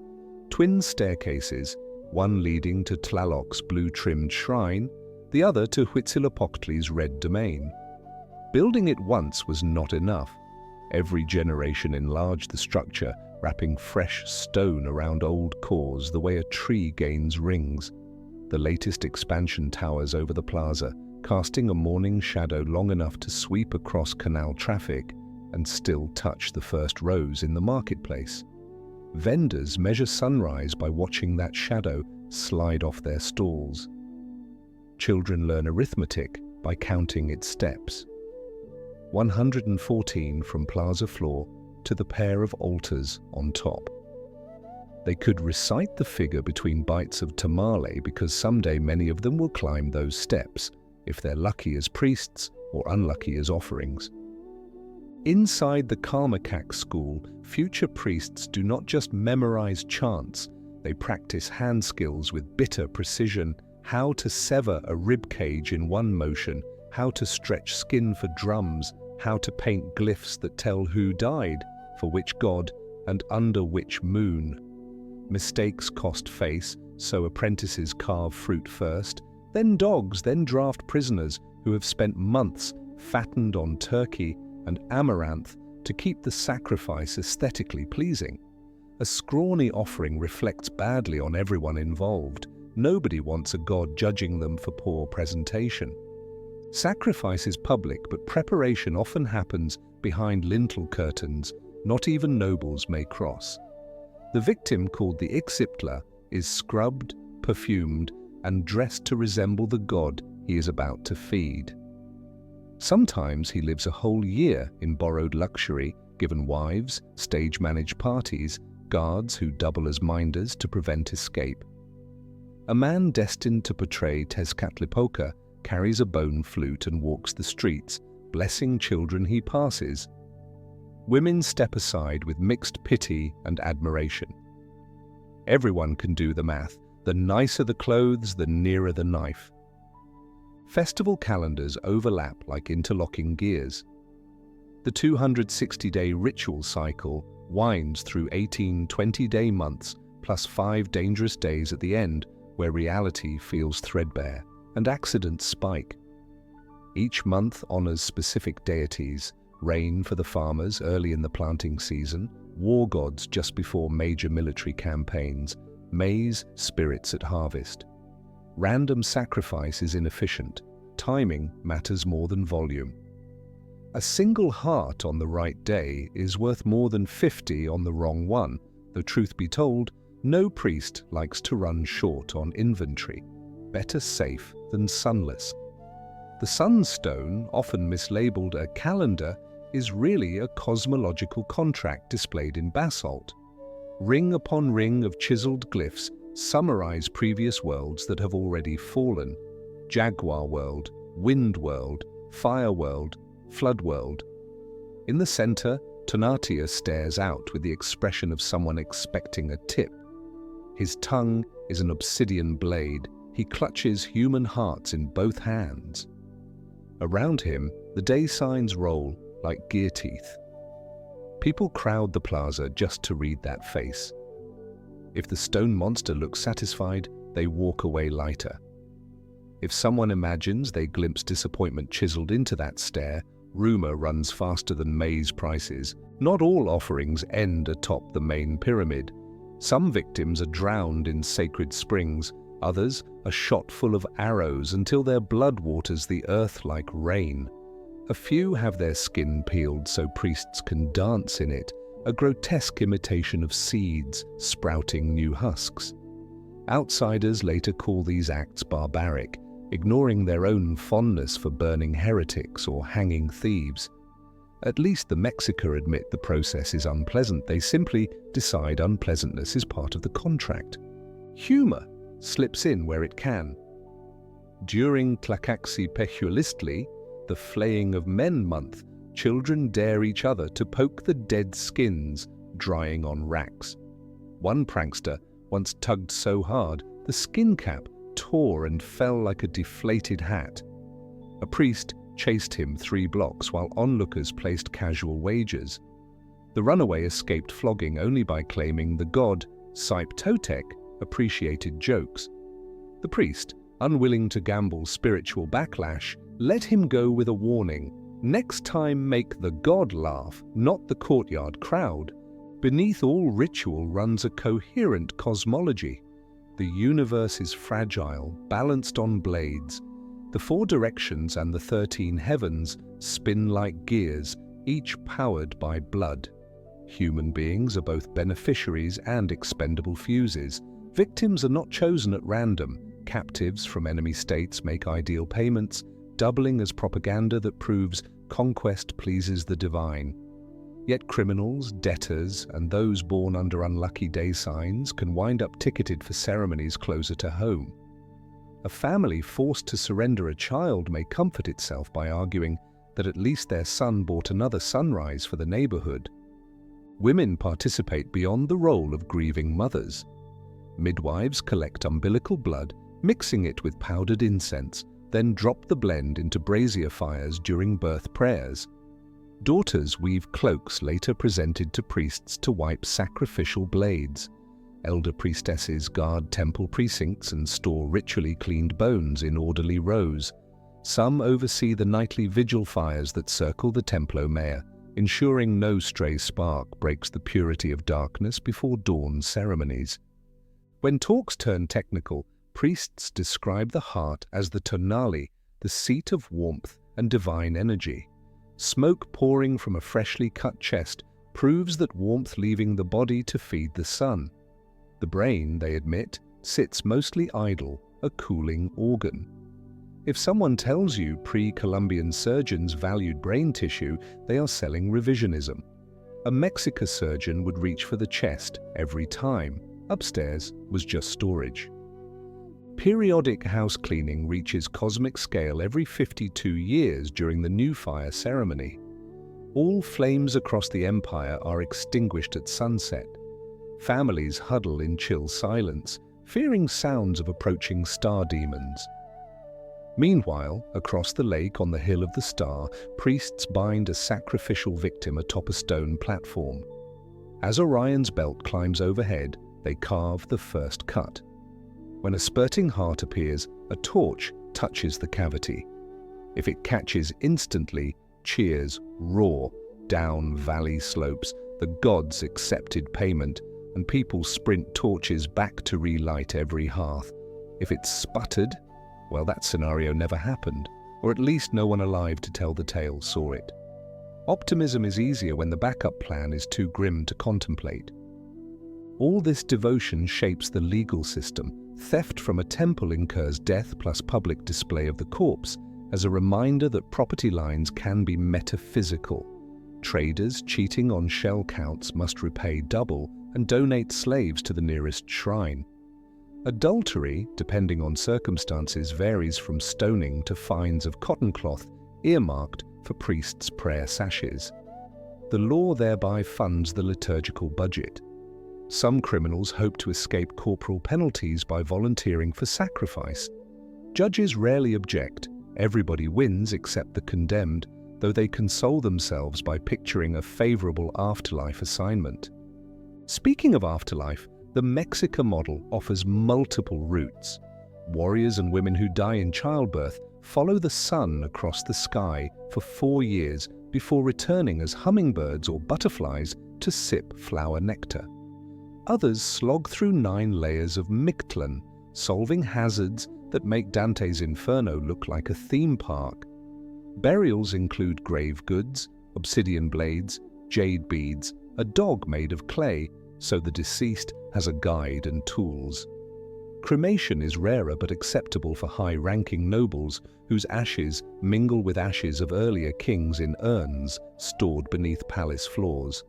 Twin staircases, one leading to Tlaloc's blue-trimmed shrine, the other to Huitzilopochtli's red domain. Building it once was not enough. Every generation enlarged the structure, wrapping fresh stone around old cores the way a tree gains rings. The latest expansion towers over the plaza, casting a morning shadow long enough to sweep across canal traffic and still touch the first rows in the marketplace. Vendors measure sunrise by watching that shadow slide off their stalls. Children learn arithmetic by counting its steps. 114 from plaza floor to the pair of altars on top. They could recite the figure between bites of tamale because someday many of them will climb those steps, if they're lucky as priests or unlucky as offerings. Inside the Kalmakak school, future priests do not just memorize chants, they practice hand skills with bitter precision, how to sever a rib cage in one motion, how to stretch skin for drums, how to paint glyphs that tell who died, for which god, and under which moon. Mistakes cost face, so apprentices carve fruit first, then dogs, then draft prisoners who have spent months fattened on turkey and amaranth to keep the sacrifice aesthetically pleasing. A scrawny offering reflects badly on everyone involved. Nobody wants a god judging them for poor presentation. Sacrifice is public, but preparation often happens behind lintel curtains. Not even nobles may cross. The victim, called the Ixiptla, is scrubbed, perfumed, and dressed to resemble the god he is about to feed. Sometimes he lives a whole year in borrowed luxury, given wives, stage-managed parties, guards who double as minders to prevent escape. A man destined to portray Tezcatlipoca carries a bone flute and walks the streets, blessing children he passes. Women step aside with mixed pity and admiration. Everyone can do the math. The nicer the clothes, the nearer the knife. Festival calendars overlap like interlocking gears. The 260-day ritual cycle winds through 18 20-day months, plus 5 dangerous days at the end, where reality feels threadbare and accidents spike. Each month honors specific deities: rain for the farmers early in the planting season, war gods just before major military campaigns, maize spirits at harvest. Random sacrifice is inefficient. Timing matters more than volume. A single heart on the right day is worth more than 50 on the wrong one, though truth be told, no priest likes to run short on inventory. Better safe than sunless. The sunstone, often mislabeled a calendar, is really a cosmological contract displayed in basalt. Ring upon ring of chiseled glyphs summarize previous worlds that have already fallen: Jaguar world, Wind world, Fire world, Flood world. In the center, Tonatia stares out with the expression of someone expecting a tip. His tongue is an obsidian blade. He clutches human hearts in both hands. Around him, the day signs roll like gear teeth. People crowd the plaza just to read that face. If the stone monster looks satisfied, they walk away lighter. If someone imagines they glimpse disappointment chiseled into that stare, rumor runs faster than maize prices. Not all offerings end atop the main pyramid. Some victims are drowned in sacred springs, others are shot full of arrows until their blood waters the earth like rain. A few have their skin peeled so priests can dance in it, a grotesque imitation of seeds sprouting new husks. Outsiders later call these acts barbaric, ignoring their own fondness for burning heretics or hanging thieves. At least the Mexica admit the process is unpleasant. They simply decide unpleasantness is part of the contract. Humor slips in where it can. During Tlacaxi-Pejulistli, the flaying of men month, children dare each other to poke the dead skins drying on racks. One prankster once tugged so hard, the skin cap tore and fell like a deflated hat. A priest chased him 3 blocks while onlookers placed casual wagers. The runaway escaped flogging only by claiming the god, Saiptotec, appreciated jokes. The priest, unwilling to gamble spiritual backlash, let him go with a warning: next time make the god laugh, not the courtyard crowd. Beneath all ritual runs a coherent cosmology. The universe is fragile, balanced on blades. The 4 directions and the 13 heavens spin like gears, each powered by blood. Human beings are both beneficiaries and expendable fuses. Victims are not chosen at random. Captives from enemy states make ideal payments, doubling as propaganda that proves conquest pleases the divine. Yet criminals, debtors, and those born under unlucky day signs can wind up ticketed for ceremonies closer to home. A family forced to surrender a child may comfort itself by arguing that at least their son bought another sunrise for the neighborhood. Women participate beyond the role of grieving mothers. Midwives collect umbilical blood, mixing it with powdered incense, then drop the blend into brazier fires during birth prayers. Daughters weave cloaks later presented to priests to wipe sacrificial blades. Elder priestesses guard temple precincts and store ritually cleaned bones in orderly rows. Some oversee the nightly vigil fires that circle the Templo Mayor, ensuring no stray spark breaks the purity of darkness before dawn ceremonies. When talks turn technical, priests describe the heart as the tonali, the seat of warmth and divine energy. Smoke pouring from a freshly cut chest proves that warmth leaving the body to feed the sun. The brain, they admit, sits mostly idle, a cooling organ. If someone tells you pre-Columbian surgeons valued brain tissue, they are selling revisionism. A Mexica surgeon would reach for the chest every time. Upstairs was just storage. Periodic house cleaning reaches cosmic scale every 52 years during the new fire ceremony. All flames across the empire are extinguished at sunset. Families huddle in chill silence, fearing sounds of approaching star demons. Meanwhile, across the lake on the Hill of the Star, priests bind a sacrificial victim atop a stone platform. As Orion's belt climbs overhead, they carve the first cut. When a spurting heart appears, a torch touches the cavity. If it catches instantly, cheers roar down valley slopes, the gods accepted payment, and people sprint torches back to relight every hearth. If it sputtered, well, that scenario never happened, or at least no one alive to tell the tale saw it. Optimism is easier when the backup plan is too grim to contemplate. All this devotion shapes the legal system. Theft from a temple incurs death plus public display of the corpse as a reminder that property lines can be metaphysical. Traders cheating on shell counts must repay double and donate slaves to the nearest shrine. Adultery, depending on circumstances, varies from stoning to fines of cotton cloth earmarked for priests' prayer sashes. The law thereby funds the liturgical budget. Some criminals hope to escape corporal penalties by volunteering for sacrifice. Judges rarely object. Everybody wins except the condemned, though they console themselves by picturing a favorable afterlife assignment. Speaking of afterlife, the Mexica model offers multiple routes. Warriors and women who die in childbirth follow the sun across the sky for 4 years before returning as hummingbirds or butterflies to sip flower nectar. Others slog through 9 layers of Mictlan, solving hazards that make Dante's Inferno look like a theme park. Burials include grave goods, obsidian blades, jade beads, a dog made of clay, so the deceased has a guide and tools. Cremation is rarer but acceptable for high-ranking nobles whose ashes mingle with ashes of earlier kings in urns stored beneath palace floors.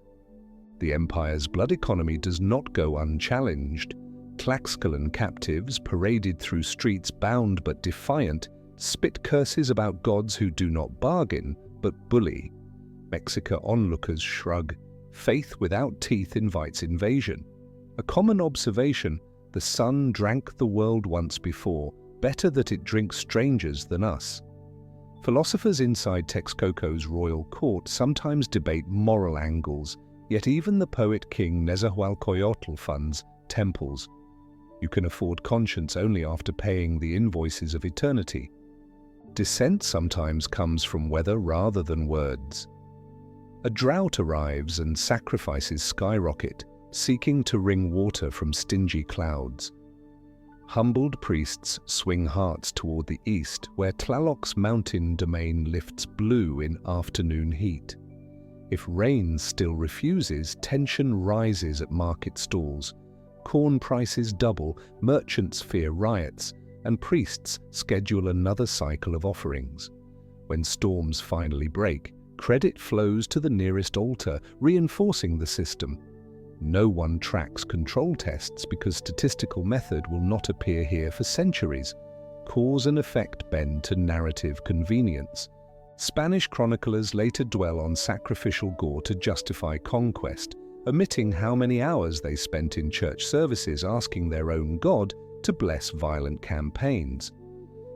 The empire's blood economy does not go unchallenged. Tlaxcalan captives, paraded through streets bound but defiant, spit curses about gods who do not bargain but bully. Mexica onlookers shrug. Faith without teeth invites invasion. A common observation: the sun drank the world once before, better that it drinks strangers than us. Philosophers inside Texcoco's royal court sometimes debate moral angles, yet even the poet king Nezahualcoyotl funds temples. You can afford conscience only after paying the invoices of eternity. Dissent sometimes comes from weather rather than words. A drought arrives and sacrifices skyrocket, seeking to wring water from stingy clouds. Humbled priests swing hearts toward the east, where Tlaloc's mountain domain lifts blue in afternoon heat. If rain still refuses, tension rises at market stalls. Corn prices double, merchants fear riots, and priests schedule another cycle of offerings. When storms finally break, credit flows to the nearest altar, reinforcing the system. No one tracks control tests because statistical method will not appear here for centuries. Cause and effect bend to narrative convenience. Spanish chroniclers later dwell on sacrificial gore to justify conquest, omitting how many hours they spent in church services asking their own god to bless violent campaigns.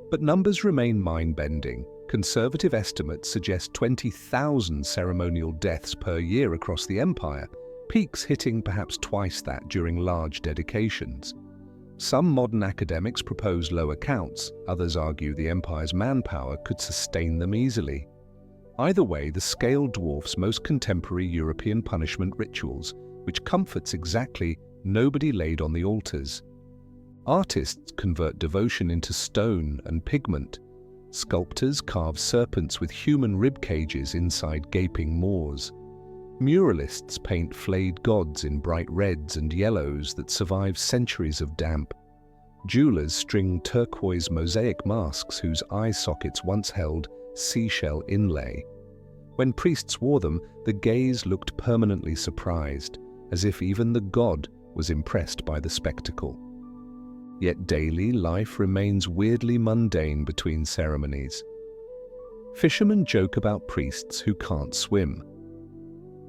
But numbers remain mind-bending. Conservative estimates suggest 20,000 ceremonial deaths per year across the empire, peaks hitting perhaps twice that during large dedications. Some modern academics propose lower counts, others argue the empire's manpower could sustain them easily. Either way, the scale dwarfs most contemporary European punishment rituals, which comforts exactly nobody laid on the altars. Artists convert devotion into stone and pigment. Sculptors carve serpents with human rib cages inside gaping maws. Muralists paint flayed gods in bright reds and yellows that survive centuries of damp. Jewelers string turquoise mosaic masks whose eye sockets once held seashell inlay. When priests wore them, the gaze looked permanently surprised, as if even the god was impressed by the spectacle. Yet daily life remains weirdly mundane between ceremonies. Fishermen joke about priests who can't swim.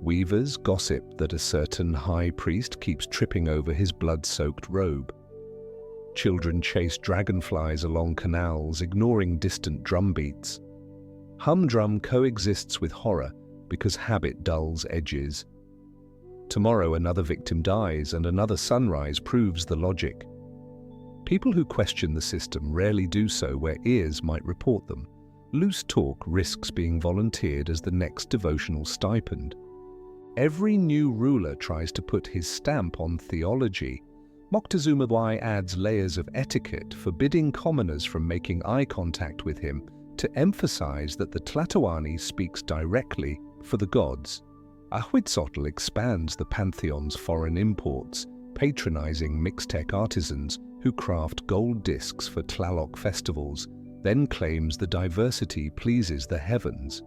Weavers gossip that a certain high priest keeps tripping over his blood-soaked robe. Children chase dragonflies along canals, ignoring distant drumbeats. Humdrum coexists with horror because habit dulls edges. Tomorrow another victim dies and another sunrise proves the logic. People who question the system rarely do so where ears might report them. Loose talk risks being volunteered as the next devotional stipend. Every new ruler tries to put his stamp on theology. Moctezuma I adds layers of etiquette, forbidding commoners from making eye contact with him, to emphasize that the Tlatoani speaks directly for the gods. Ahuitzotl expands the pantheon's foreign imports, patronizing Mixtec artisans who craft gold discs for Tlaloc festivals, then claims the diversity pleases the heavens.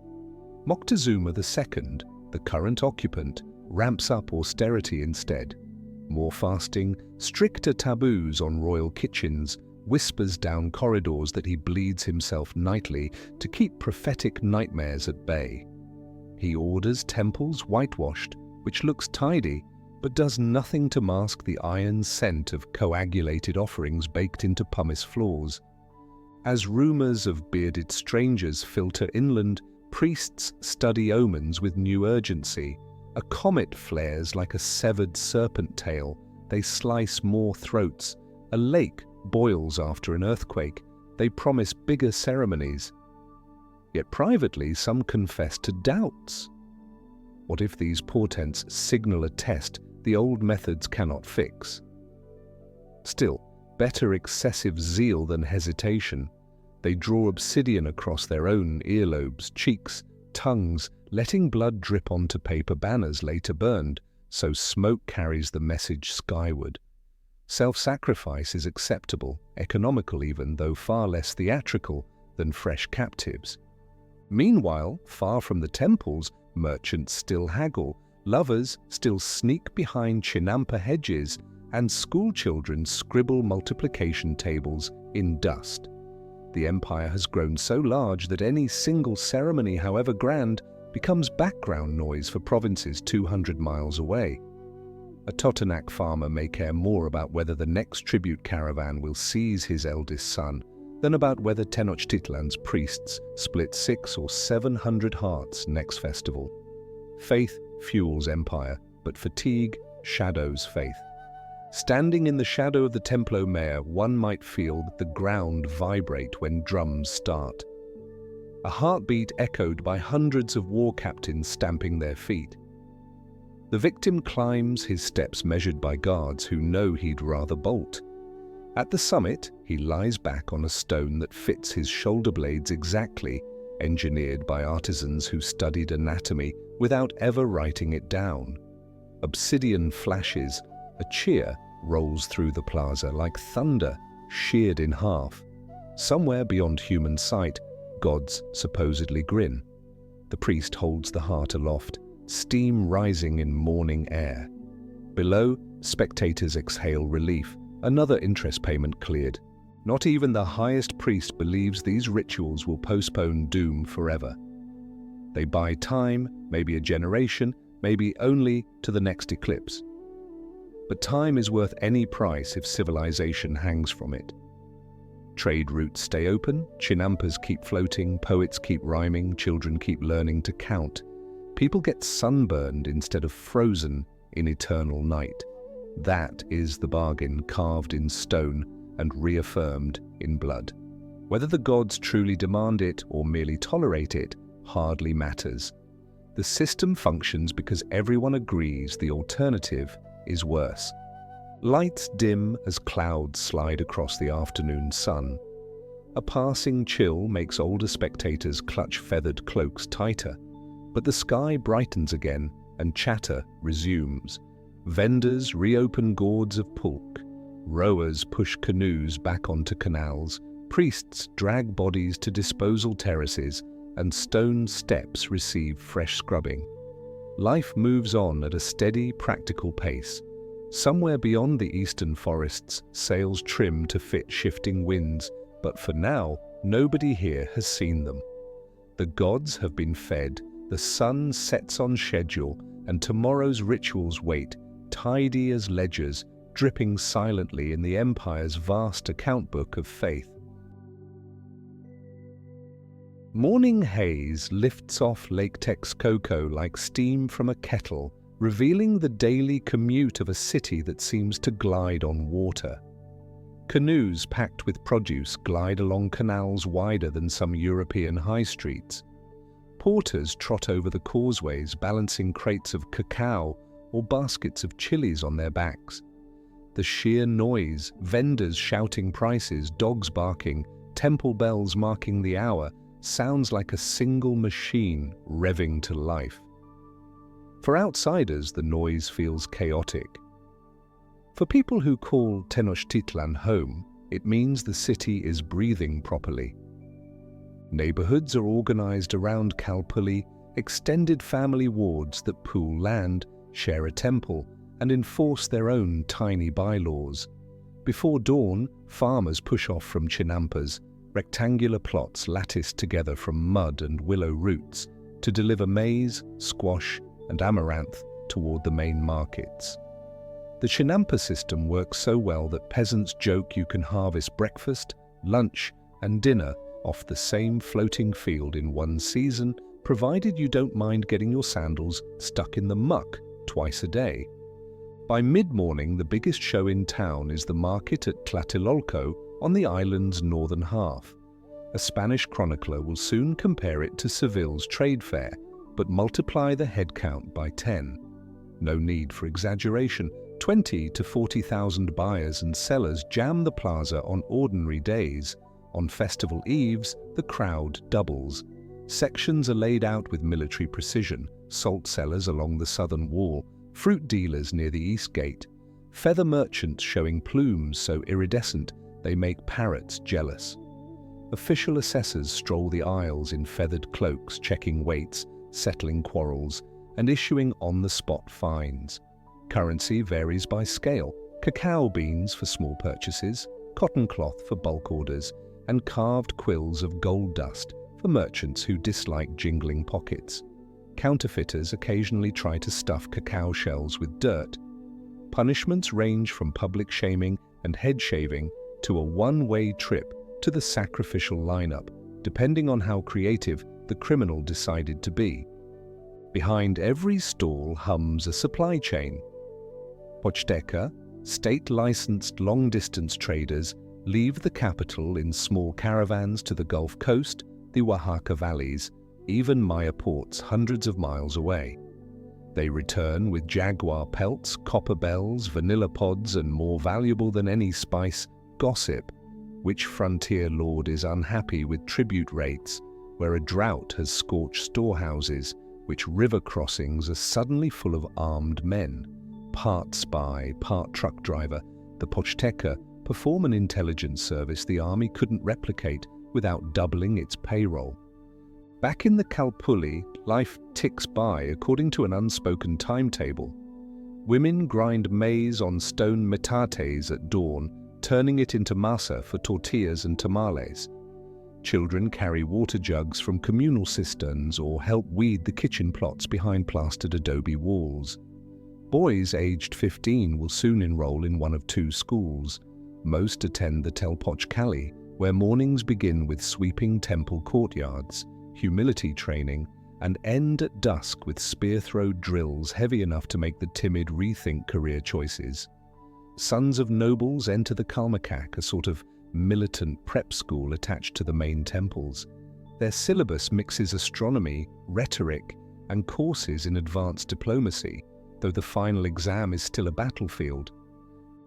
Moctezuma II, the current occupant, ramps up austerity instead. More fasting, stricter taboos on royal kitchens, whispers down corridors that he bleeds himself nightly to keep prophetic nightmares at bay. He orders temples whitewashed, which looks tidy, but does nothing to mask the iron scent of coagulated offerings baked into pumice floors. As rumors of bearded strangers filter inland, priests study omens with new urgency. A comet flares like a severed serpent tail. They slice more throats. A lake boils after an earthquake. They promise bigger ceremonies. Yet privately, some confess to doubts. What if these portents signal a test the old methods cannot fix? Still, better excessive zeal than hesitation. They draw obsidian across their own earlobes, cheeks, tongues, letting blood drip onto paper banners later burned, so smoke carries the message skyward. Self-sacrifice is acceptable, economical even, though far less theatrical than fresh captives. Meanwhile, far from the temples, merchants still haggle, lovers still sneak behind chinampa hedges, and schoolchildren scribble multiplication tables in dust. The empire has grown so large that any single ceremony, however grand, becomes background noise for provinces 200 miles away. A Totonac farmer may care more about whether the next tribute caravan will seize his eldest son than about whether Tenochtitlan's priests split 600 or 700 hearts next festival. Faith fuels empire, but fatigue shadows faith. Standing in the shadow of the Templo Mayor, one might feel that the ground vibrate when drums start. A heartbeat echoed by hundreds of war captains stamping their feet. The victim climbs, his steps measured by guards who know he'd rather bolt. At the summit, he lies back on a stone that fits his shoulder blades exactly, engineered by artisans who studied anatomy without ever writing it down. Obsidian flashes, a cheer rolls through the plaza like thunder, sheared in half. Somewhere beyond human sight, gods supposedly grin. The priest holds the heart aloft, steam rising in morning air. Below, spectators exhale relief, another interest payment cleared. Not even the highest priest believes these rituals will postpone doom forever. They buy time, maybe a generation, maybe only to the next eclipse. But time is worth any price if civilization hangs from it. Trade routes stay open, chinampas keep floating, poets keep rhyming, children keep learning to count. People get sunburned instead of frozen in eternal night. That is the bargain carved in stone and reaffirmed in blood. Whether the gods truly demand it or merely tolerate it hardly matters. The system functions because everyone agrees the alternative is worse. Lights dim as clouds slide across the afternoon sun. A passing chill makes older spectators clutch feathered cloaks tighter, but the sky brightens again and chatter resumes. Vendors reopen gourds of pulque, rowers push canoes back onto canals, priests drag bodies to disposal terraces, and stone steps receive fresh scrubbing. Life moves on at a steady, practical pace. Somewhere beyond the eastern forests, sails trim to fit shifting winds, but for now, nobody here has seen them. The gods have been fed, the sun sets on schedule, and tomorrow's rituals wait, tidy as ledgers, dripping silently in the empire's vast account book of faith. Morning haze lifts off Lake Texcoco like steam from a kettle, revealing the daily commute of a city that seems to glide on water. Canoes packed with produce glide along canals wider than some European high streets. Porters trot over the causeways balancing crates of cacao or baskets of chilies on their backs. The sheer noise, vendors shouting prices, dogs barking, temple bells marking the hour, sounds like a single machine revving to life. For outsiders, the noise feels chaotic. For people who call Tenochtitlan home, it means the city is breathing properly. Neighborhoods are organized around Calpulli, extended family wards that pool land, share a temple, and enforce their own tiny bylaws. Before dawn, farmers push off from chinampas, rectangular plots latticed together from mud and willow roots, to deliver maize, squash, and amaranth toward the main markets. The chinampa system works so well that peasants joke you can harvest breakfast, lunch, and dinner off the same floating field in one season, provided you don't mind getting your sandals stuck in the muck twice a day. By mid-morning, the biggest show in town is the market at Tlatelolco on the island's northern half. A Spanish chronicler will soon compare it to Seville's trade fair, but multiply the head count by 10. No need for exaggeration. 20 to 40,000 buyers and sellers jam the plaza on ordinary days. On festival eves, the crowd doubles. Sections are laid out with military precision, salt cellars along the southern wall, fruit dealers near the east gate, feather merchants showing plumes so iridescent they make parrots jealous. Official assessors stroll the aisles in feathered cloaks, checking weights, settling quarrels, and issuing on-the-spot fines. Currency varies by scale: cacao beans for small purchases, cotton cloth for bulk orders, and carved quills of gold dust for merchants who dislike jingling pockets. Counterfeiters occasionally try to stuff cacao shells with dirt. Punishments range from public shaming and head shaving to a one-way trip to the sacrificial lineup, depending on how creative the criminal decided to be. Behind every stall hums a supply chain. Pochteca, state-licensed long-distance traders, leave the capital in small caravans to the Gulf Coast, the Oaxaca valleys, even Maya ports hundreds of miles away. They return with jaguar pelts, copper bells, vanilla pods, and more valuable than any spice, gossip. Which frontier lord is unhappy with tribute rates, where a drought has scorched storehouses, which river crossings are suddenly full of armed men? Part spy, part truck driver, the Pochteca perform an intelligence service the army couldn't replicate without doubling its payroll. Back in the Calpulli, life ticks by according to an unspoken timetable. Women grind maize on stone metates at dawn, turning it into masa for tortillas and tamales. Children carry water jugs from communal cisterns or help weed the kitchen plots behind plastered adobe walls. Boys aged 15 will soon enroll in one of two schools. Most attend the Telpochcalli, where mornings begin with sweeping temple courtyards, humility training, and end at dusk with spear-throw drills heavy enough to make the timid rethink career choices. Sons of nobles enter the Kalmakak, a sort of militant prep school attached to the main temples. Their syllabus mixes astronomy, rhetoric, and courses in advanced diplomacy, though the final exam is still a battlefield.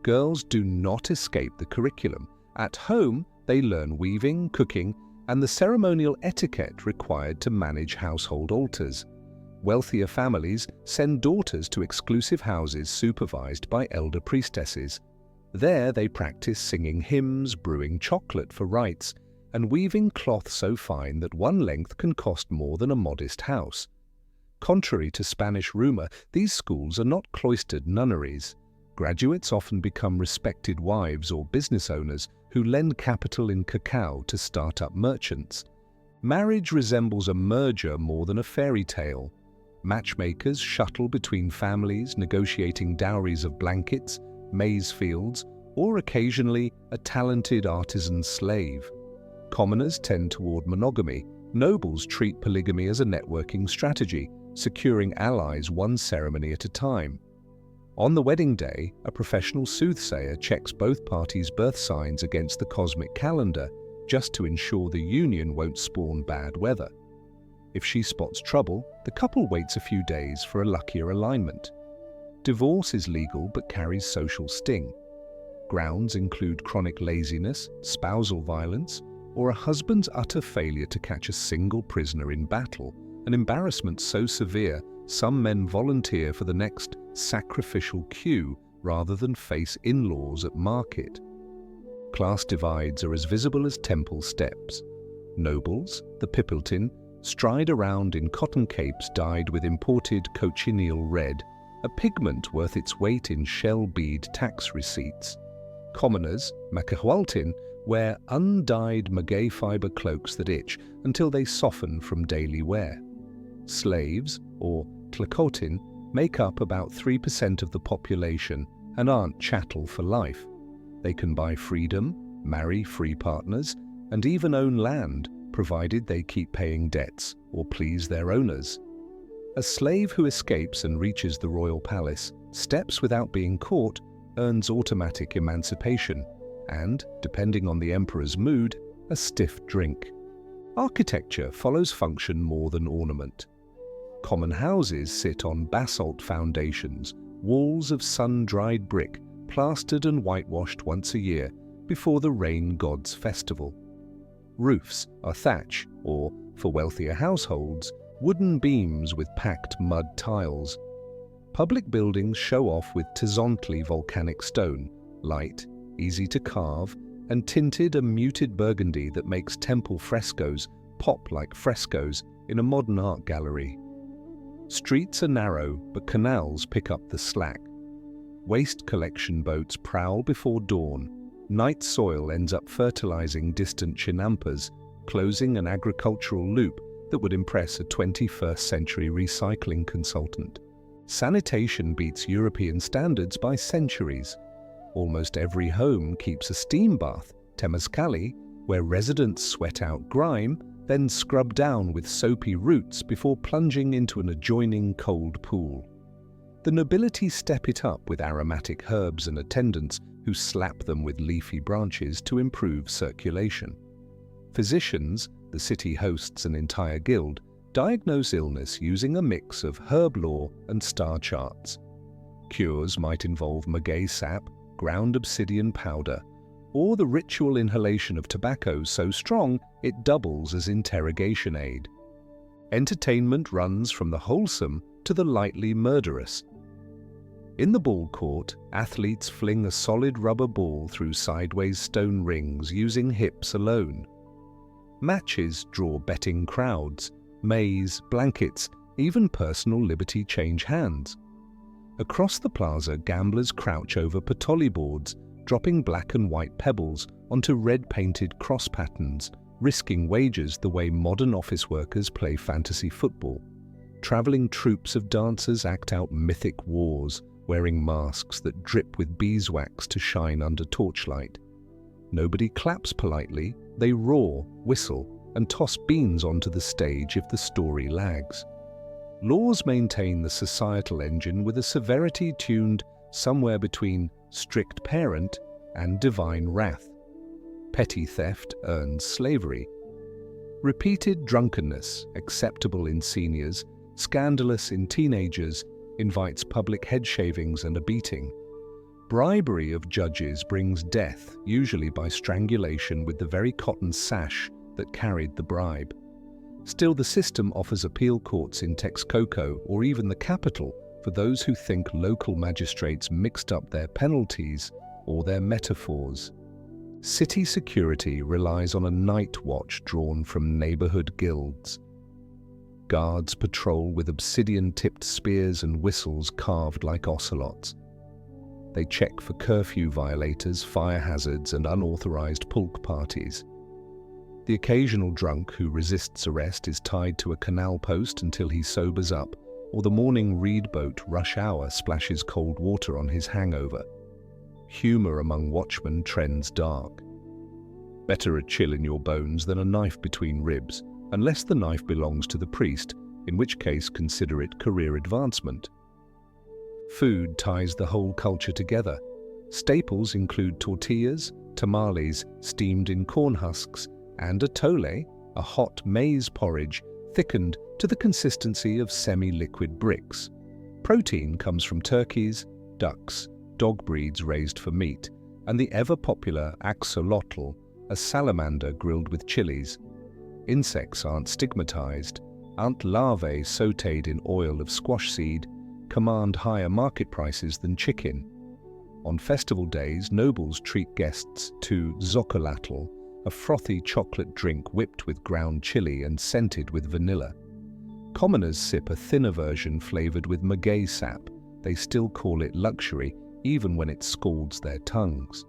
Girls do not escape the curriculum. At home, they learn weaving, cooking, and the ceremonial etiquette required to manage household altars. Wealthier families send daughters to exclusive houses supervised by elder priestesses. There they practice singing hymns, brewing chocolate for rites, and weaving cloth so fine that one length can cost more than a modest house. Contrary to Spanish rumor, these schools are not cloistered nunneries. Graduates often become respected wives or business owners who lend capital in cacao to start-up merchants. Marriage resembles a merger more than a fairy tale. Matchmakers shuttle between families, negotiating dowries of blankets, maize fields, or occasionally a talented artisan slave. Commoners tend toward monogamy. Nobles treat polygamy as a networking strategy, securing allies one ceremony at a time. On the wedding day, a professional soothsayer checks both parties' birth signs against the cosmic calendar, just to ensure the union won't spawn bad weather. If she spots trouble, the couple waits a few days for a luckier alignment. Divorce is legal but carries social sting. Grounds include chronic laziness, spousal violence, or a husband's utter failure to catch a single prisoner in battle, an embarrassment so severe some men volunteer for the next sacrificial queue rather than face in-laws at market. Class divides are as visible as temple steps. Nobles, the Pipiltin, stride around in cotton capes dyed with imported cochineal red, a pigment worth its weight in shell bead tax receipts. Commoners, Macahualtin, wear undyed maguey fiber cloaks that itch until they soften from daily wear. Slaves, or tlacotin, make up about 3% of the population and aren't chattel for life. They can buy freedom, marry free partners, and even own land, provided they keep paying debts or please their owners. A slave who escapes and reaches the royal palace, steps without being caught, earns automatic emancipation and, depending on the emperor's mood, a stiff drink. Architecture follows function more than ornament. Common houses sit on basalt foundations, walls of sun-dried brick, plastered and whitewashed once a year before the rain god's festival. Roofs are thatch, or, for wealthier households, wooden beams with packed mud tiles. Public buildings show off with tzompantli volcanic stone, light, easy to carve, and tinted a muted burgundy that makes temple frescoes pop like frescoes in a modern art gallery. Streets are narrow, but canals pick up the slack. Waste collection boats prowl before dawn. Night soil ends up fertilizing distant chinampas, closing an agricultural loop that would impress a 21st century recycling consultant. Sanitation beats European standards by centuries. Almost every home keeps a steam bath, temazcalli, where residents sweat out grime, then scrub down with soapy roots before plunging into an adjoining cold pool. The nobility step it up with aromatic herbs and attendants who slap them with leafy branches to improve circulation. Physicians, the city hosts an entire guild, diagnose illness using a mix of herb lore and star charts. Cures might involve maguey sap, ground obsidian powder, or the ritual inhalation of tobacco so strong it doubles as interrogation aid. Entertainment runs from the wholesome to the lightly murderous. In the ball court, athletes fling a solid rubber ball through sideways stone rings using hips alone. Matches draw betting crowds, maize, blankets, even personal liberty change hands. Across the plaza, gamblers crouch over patoli boards, dropping black and white pebbles onto red-painted cross patterns, risking wagers the way modern office workers play fantasy football. Traveling troops of dancers act out mythic wars, wearing masks that drip with beeswax to shine under torchlight. Nobody claps politely, they roar, whistle, and toss beans onto the stage if the story lags. Laws maintain the societal engine with a severity tuned somewhere between strict parent and divine wrath. Petty theft earns slavery. Repeated drunkenness, acceptable in seniors, scandalous in teenagers, invites public head shavings and a beating. Bribery of judges brings death, usually by strangulation with the very cotton sash that carried the bribe. Still, the system offers appeal courts in Texcoco or even the capital for those who think local magistrates mixed up their penalties or their metaphors. City security relies on a night watch drawn from neighborhood guilds. Guards patrol with obsidian-tipped spears and whistles carved like ocelots. They check for curfew violators, fire hazards, and unauthorized pulk parties. The occasional drunk who resists arrest is tied to a canal post until he sobers up, or the morning reed boat rush hour splashes cold water on his hangover. Humor among watchmen trends dark. Better a chill in your bones than a knife between ribs, unless the knife belongs to the priest, in which case consider it career advancement. Food ties the whole culture together. Staples include tortillas, tamales steamed in corn husks, and atole, a hot maize porridge thickened to the consistency of semi-liquid bricks. Protein comes from turkeys, ducks, dog breeds raised for meat, and the ever-popular axolotl, a salamander grilled with chilies. Insects aren't stigmatized. Ant larvae sautéed in oil of squash seed command higher market prices than chicken. On festival days, nobles treat guests to zocolatl, a frothy chocolate drink whipped with ground chili and scented with vanilla. Commoners sip a thinner version flavored with maguey sap. They still call it luxury, even when it scalds their tongues.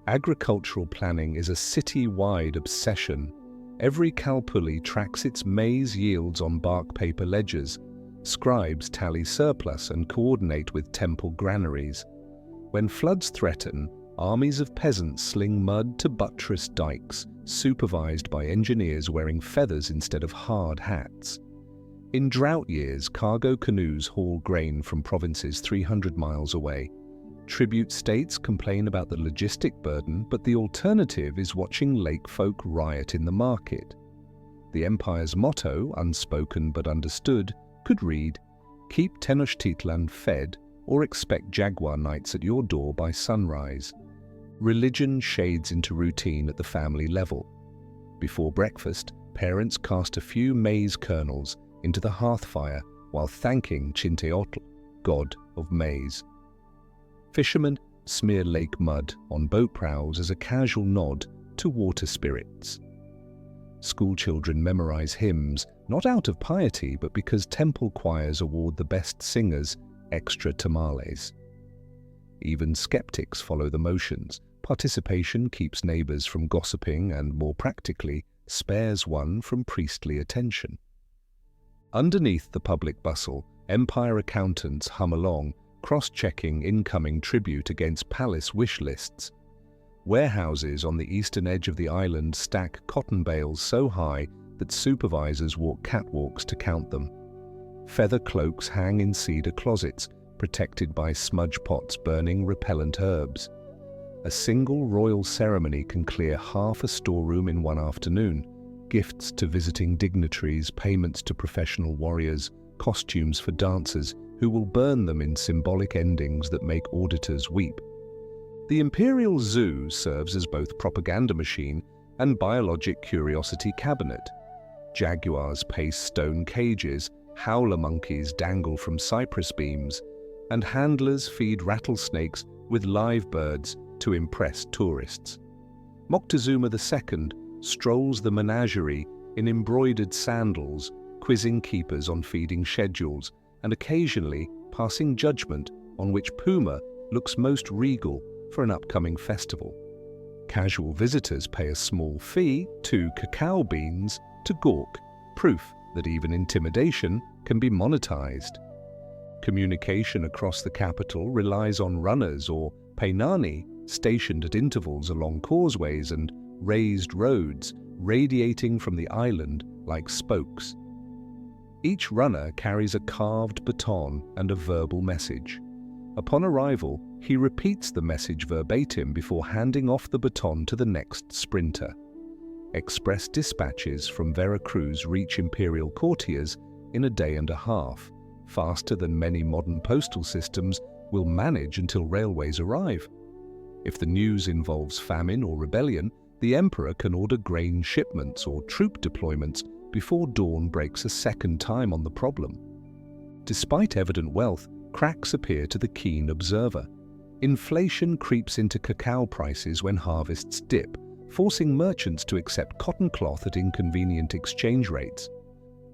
Agricultural planning is a city-wide obsession. Every kalpuli tracks its maize yields on bark paper ledgers. Scribes tally surplus and coordinate with temple granaries. When floods threaten, armies of peasants sling mud to buttress dikes, supervised by engineers wearing feathers instead of hard hats. In drought years, cargo canoes haul grain from provinces 300 miles away. Tribute states complain about the logistic burden, but the alternative is watching lake folk riot in the market. The empire's motto, unspoken but understood, could read, "Keep Tenochtitlan fed or expect jaguar nights at your door by sunrise." Religion shades into routine at the family level. Before breakfast, parents cast a few maize kernels into the hearth fire while thanking Chinteotl, god of maize. Fishermen smear lake mud on boat prows as a casual nod to water spirits. Schoolchildren memorize hymns, not out of piety, but because temple choirs award the best singers extra tamales. Even skeptics follow the motions. Participation keeps neighbors from gossiping and, more practically, spares one from priestly attention. Underneath the public bustle, empire accountants hum along, cross-checking incoming tribute against palace wish lists. Warehouses on the eastern edge of the island stack cotton bales so high that supervisors walk catwalks to count them. Feather cloaks hang in cedar closets, protected by smudge pots burning repellent herbs. A single royal ceremony can clear half a storeroom in one afternoon. Gifts to visiting dignitaries, payments to professional warriors, costumes for dancers who will burn them in symbolic endings that make auditors weep. The imperial zoo serves as both propaganda machine and biologic curiosity cabinet. Jaguars pace stone cages, howler monkeys dangle from cypress beams, and handlers feed rattlesnakes with live birds to impress tourists. Moctezuma II strolls the menagerie in embroidered sandals, quizzing keepers on feeding schedules and occasionally passing judgment on which puma looks most regal for an upcoming festival. Casual visitors pay a small fee, 2 cacao beans, to gawk, proof that even intimidation can be monetized. Communication across the capital relies on runners or peinani stationed at intervals along causeways and raised roads radiating from the island like spokes. Each runner carries a carved baton and a verbal message. Upon arrival, he repeats the message verbatim before handing off the baton to the next sprinter. Express dispatches from Veracruz reach imperial courtiers in a day and a half, faster than many modern postal systems will manage until railways arrive. If the news involves famine or rebellion, the emperor can order grain shipments or troop deployments before dawn breaks a second time on the problem. Despite evident wealth, cracks appear to the keen observer. Inflation creeps into cacao prices when harvests dip, forcing merchants to accept cotton cloth at inconvenient exchange rates.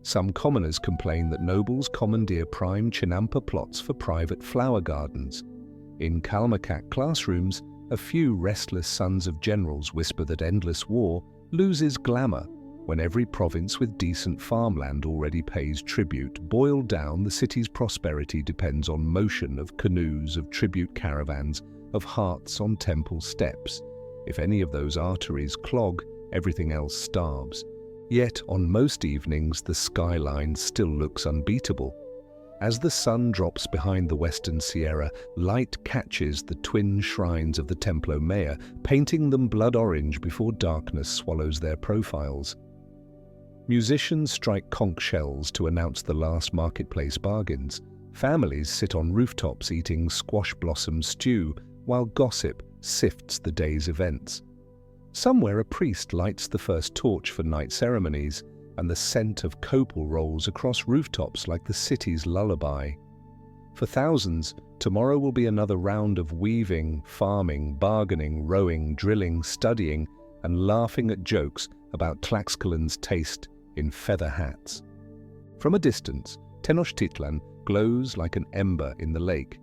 Some commoners complain that nobles commandeer prime chinampa plots for private flower gardens. In Kalmakak classrooms, a few restless sons of generals whisper that endless war loses glamour when every province with decent farmland already pays tribute. Boiled down, the city's prosperity depends on motion of canoes, of tribute caravans, of hearts on temple steps. If any of those arteries clog, everything else starves. Yet, on most evenings, the skyline still looks unbeatable. As the sun drops behind the western Sierra, light catches the twin shrines of the Templo Mayor, painting them blood orange before darkness swallows their profiles. Musicians strike conch shells to announce the last marketplace bargains. Families sit on rooftops eating squash blossom stew while gossip sifts the day's events. Somewhere a priest lights the first torch for night ceremonies, and the scent of copal rolls across rooftops like the city's lullaby. For thousands, tomorrow will be another round of weaving, farming, bargaining, rowing, drilling, studying, and laughing at jokes about Tlaxcalan's taste in feather hats. From a distance, Tenochtitlan glows like an ember in the lake.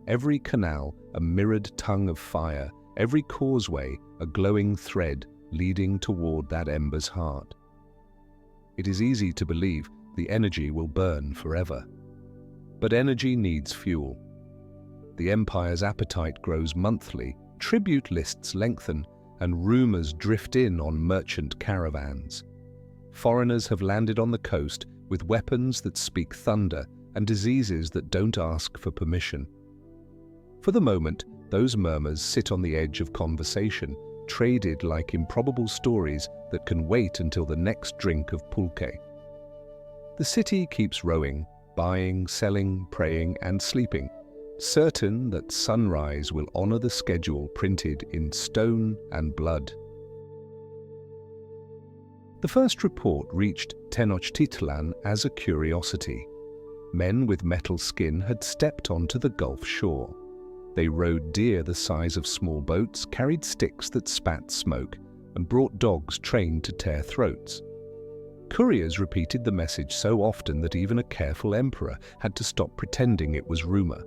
Every canal a mirrored tongue of fire, every causeway a glowing thread leading toward that ember's heart. It is easy to believe the energy will burn forever. But energy needs fuel. The empire's appetite grows monthly, tribute lists lengthen, and rumors drift in on merchant caravans. Foreigners have landed on the coast with weapons that speak thunder and diseases that don't ask for permission. For the moment, those murmurs sit on the edge of conversation, traded like improbable stories that can wait until the next drink of pulque. The city keeps rowing, buying, selling, praying, and sleeping, certain that sunrise will honor the schedule printed in stone and blood. The first report reached Tenochtitlan as a curiosity. Men with metal skin had stepped onto the Gulf shore. They rowed deer the size of small boats, carried sticks that spat smoke, and brought dogs trained to tear throats. Couriers repeated the message so often that even a careful emperor had to stop pretending it was rumor.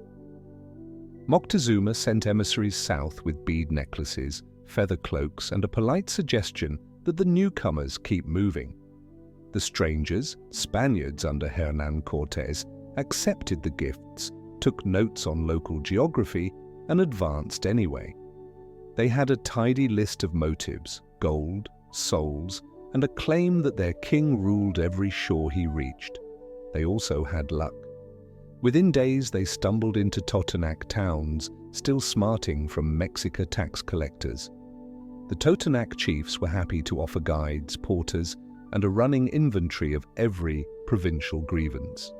Moctezuma sent emissaries south with bead necklaces, feather cloaks, and a polite suggestion that the newcomers keep moving. The strangers, Spaniards under Hernán Cortés, accepted the gifts, took notes on local geography, and advanced anyway. They had a tidy list of motives, gold, souls, and a claim that their king ruled every shore he reached. They also had luck. Within days they stumbled into Totonac towns, still smarting from Mexica tax collectors. The Totonac chiefs were happy to offer guides, porters, and a running inventory of every provincial grievance.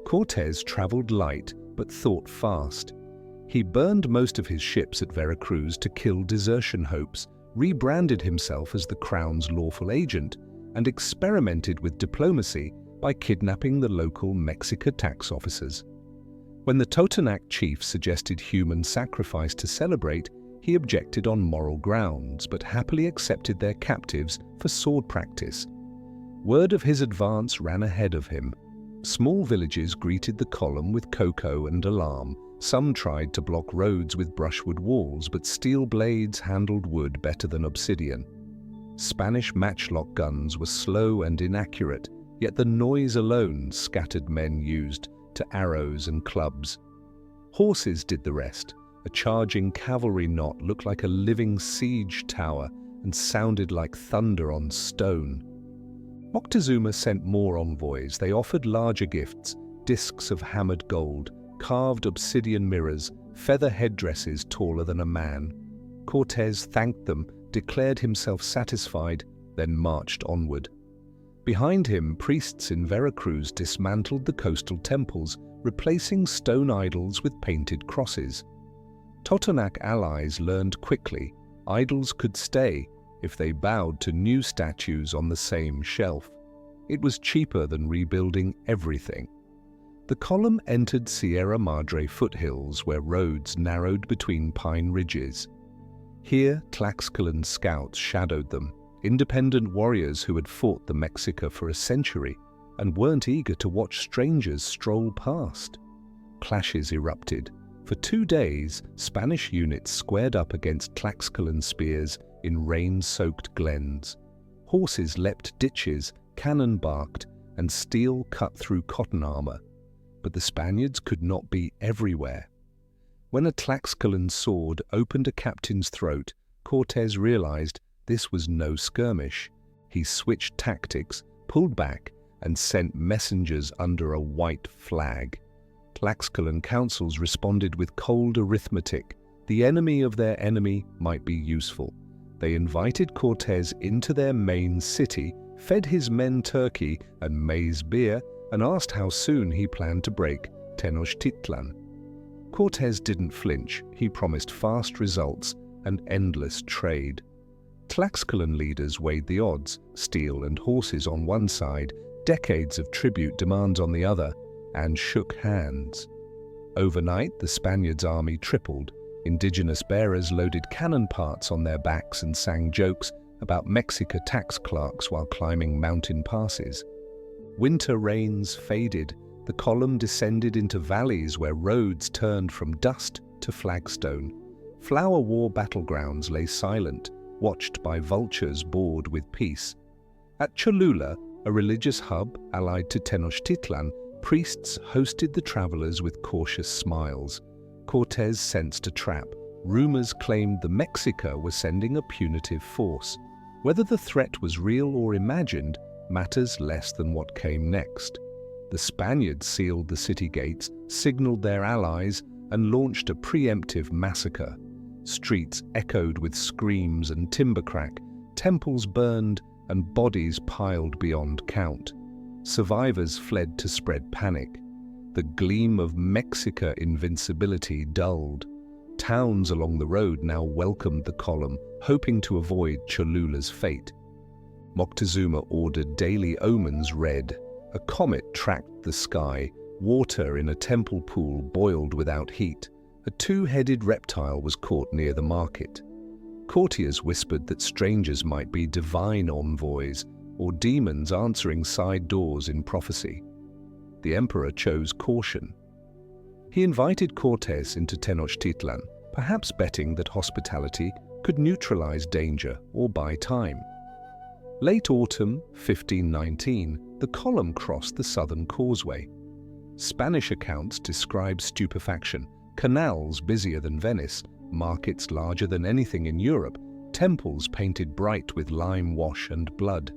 Cortés traveled light but thought fast. He burned most of his ships at Veracruz to kill desertion hopes, rebranded himself as the crown's lawful agent, and experimented with diplomacy by kidnapping the local Mexica tax officers. When the Totonac chief suggested human sacrifice to celebrate, he objected on moral grounds, but happily accepted their captives for sword practice. Word of his advance ran ahead of him. Small villages greeted the column with cocoa and alarm. Some tried to block roads with brushwood walls, but steel blades handled wood better than obsidian. Spanish matchlock guns were slow and inaccurate, yet the noise alone scattered men used to arrows and clubs. Horses did the rest. A charging cavalry knot looked like a living siege tower and sounded like thunder on stone. Moctezuma sent more envoys. They offered larger gifts, discs of hammered gold, carved obsidian mirrors, feather headdresses taller than a man. Cortés thanked them, declared himself satisfied, then marched onward. Behind him, priests in Veracruz dismantled the coastal temples, replacing stone idols with painted crosses. Totonac allies learned quickly idols could stay if they bowed to new statues on the same shelf. It was cheaper than rebuilding everything. The column entered Sierra Madre foothills where roads narrowed between pine ridges. Here, Tlaxcalan scouts shadowed them, independent warriors who had fought the Mexica for a century and weren't eager to watch strangers stroll past. Clashes erupted. For 2 days, Spanish units squared up against Tlaxcalan spears in rain-soaked glens. Horses leapt ditches, cannon barked, and steel cut through cotton armor. But the Spaniards could not be everywhere. When a Tlaxcalan sword opened a captain's throat, Cortés realized this was no skirmish. He switched tactics, pulled back, and sent messengers under a white flag. Tlaxcalan councils responded with cold arithmetic. The enemy of their enemy might be useful. They invited Cortés into their main city, fed his men turkey and maize beer, and asked how soon he planned to break Tenochtitlan. Cortés didn't flinch. He promised fast results and endless trade. Tlaxcalan leaders weighed the odds, steel and horses on one side, decades of tribute demands on the other, and shook hands. Overnight, the Spaniards' army tripled. Indigenous bearers loaded cannon parts on their backs and sang jokes about Mexica tax clerks while climbing mountain passes. Winter rains faded. The column descended into valleys where roads turned from dust to flagstone. Flower war battlegrounds lay silent, watched by vultures bored with peace. At Cholula, a religious hub allied to Tenochtitlan, priests hosted the travelers with cautious smiles. Cortés sensed a trap. Rumors claimed the Mexica was sending a punitive force. Whether the threat was real or imagined matters less than what came next. The Spaniards sealed the city gates, signaled their allies, and launched a preemptive massacre. Streets echoed with screams and timber crack, temples burned, and bodies piled beyond count. Survivors fled to spread panic. The gleam of Mexica invincibility dulled. Towns along the road now welcomed the column, hoping to avoid Cholula's fate. Moctezuma ordered daily omens read. A comet tracked the sky. Water in a temple pool boiled without heat. A two-headed reptile was caught near the market. Courtiers whispered that strangers might be divine envoys or demons answering side doors in prophecy. The emperor chose caution. He invited Cortés into Tenochtitlan, perhaps betting that hospitality could neutralize danger or buy time. Late autumn 1519, the column crossed the southern causeway. Spanish accounts describe stupefaction, canals busier than Venice, markets larger than anything in Europe, temples painted bright with lime wash and blood.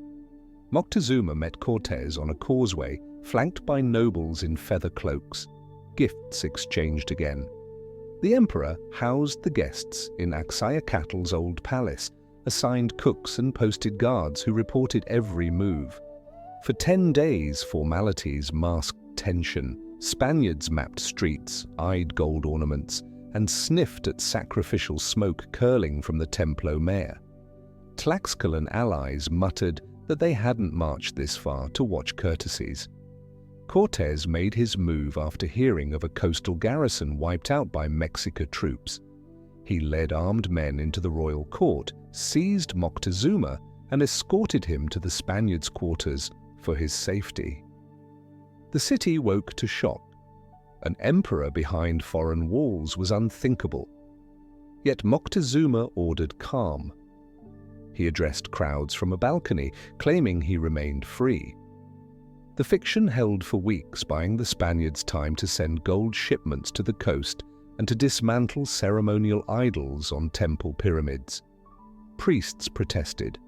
Moctezuma met Cortés on a causeway, flanked by nobles in feather cloaks. Gifts exchanged again. The emperor housed the guests in Axayacatl's old palace, assigned cooks and posted guards who reported every move. For 10 days, formalities masked tension. Spaniards mapped streets, eyed gold ornaments, and sniffed at sacrificial smoke curling from the Templo Mayor. Tlaxcalan allies muttered that they hadn't marched this far to watch courtesies. Cortés made his move after hearing of a coastal garrison wiped out by Mexica troops. He led armed men into the royal court, seized Moctezuma, and escorted him to the Spaniards' quarters for his safety. The city woke to shock. An emperor behind foreign walls was unthinkable. Yet Moctezuma ordered calm. He addressed crowds from a balcony, claiming he remained free. The fiction held for weeks, buying the Spaniards time to send gold shipments to the coast and to dismantle ceremonial idols on temple pyramids. Priests protested.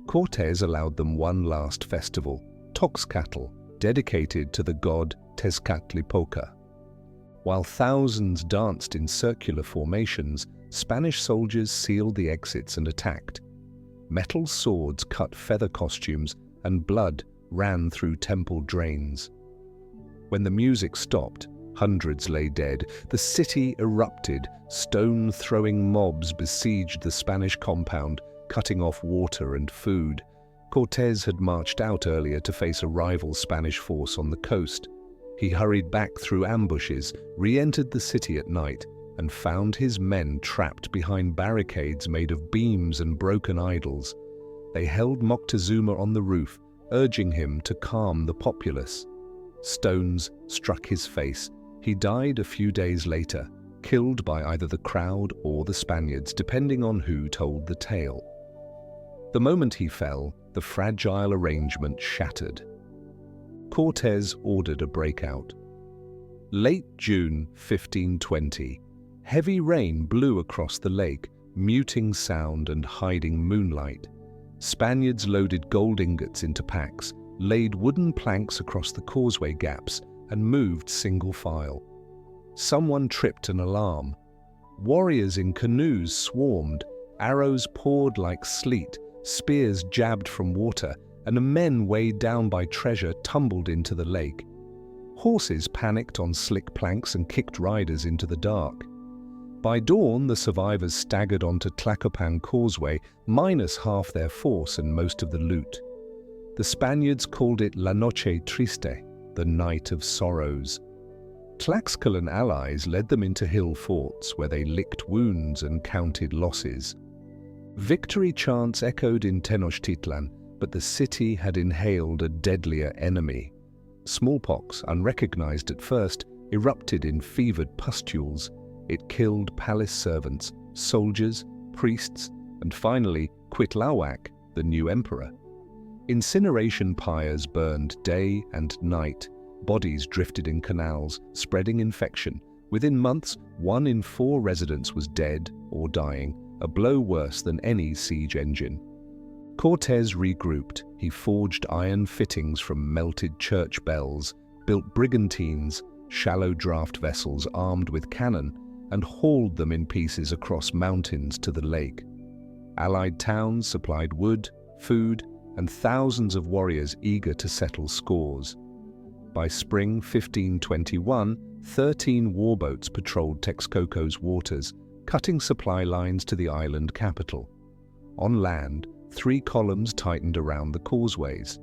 Cortés allowed them one last festival, Toxcatl, dedicated to the god Tezcatlipoca. While thousands danced in circular formations, Spanish soldiers sealed the exits and attacked. Metal swords cut feather costumes, and blood ran through temple drains. When the music stopped, hundreds lay dead. The city erupted. Stone-throwing mobs besieged the Spanish compound, cutting off water and food. Cortés had marched out earlier to face a rival Spanish force on the coast. He hurried back through ambushes, re-entered the city at night, and found his men trapped behind barricades made of beams and broken idols. They held Moctezuma on the roof, urging him to calm the populace. Stones struck his face. He died a few days later, killed by either the crowd or the Spaniards, depending on who told the tale. The moment he fell, the fragile arrangement shattered. Cortés ordered a breakout. Late June 1520, heavy rain blew across the lake, muting sound and hiding moonlight. Spaniards loaded gold ingots into packs, laid wooden planks across the causeway gaps, and moved single file. Someone tripped an alarm. Warriors in canoes swarmed, arrows poured like sleet, spears jabbed from water, and men weighed down by treasure tumbled into the lake. Horses panicked on slick planks and kicked riders into the dark. By dawn, the survivors staggered onto Tlacopan Causeway, minus half their force and most of the loot. The Spaniards called it La Noche Triste, the Night of Sorrows. Tlaxcalan allies led them into hill forts where they licked wounds and counted losses. Victory chants echoed in Tenochtitlan, but the city had inhaled a deadlier enemy. Smallpox, unrecognized at first, erupted in fevered pustules. It killed palace servants, soldiers, priests, and finally Cuitlahuac, the new emperor. Incineration pyres burned day and night. Bodies drifted in canals, spreading infection. Within months, 1 in 4 residents was dead or dying, a blow worse than any siege engine. Cortés regrouped. He forged iron fittings from melted church bells, built brigantines, shallow draft vessels armed with cannon, and hauled them in pieces across mountains to the lake. Allied towns supplied wood, food, and thousands of warriors eager to settle scores. By spring 1521, 13 warboats patrolled Texcoco's waters, cutting supply lines to the island capital. On land, 3 columns tightened around the causeways.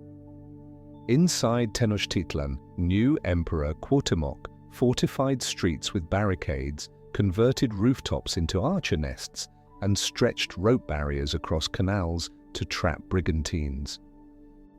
Inside Tenochtitlan, new Emperor Cuauhtémoc fortified streets with barricades, converted rooftops into archer nests, and stretched rope barriers across canals to trap brigantines.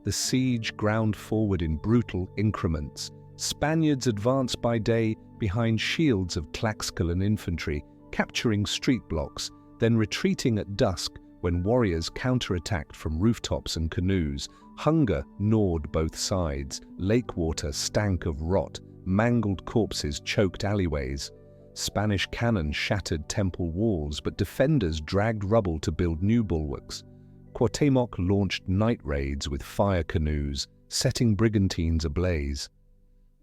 The siege ground forward in brutal increments. Spaniards advanced by day behind shields of Tlaxcalan infantry, capturing street blocks, then retreating at dusk when warriors counterattacked from rooftops and canoes. Hunger gnawed both sides. Lake water stank of rot. Mangled corpses choked alleyways. Spanish cannon shattered temple walls, but defenders dragged rubble to build new bulwarks. Cuauhtémoc launched night raids with fire canoes, setting brigantines ablaze.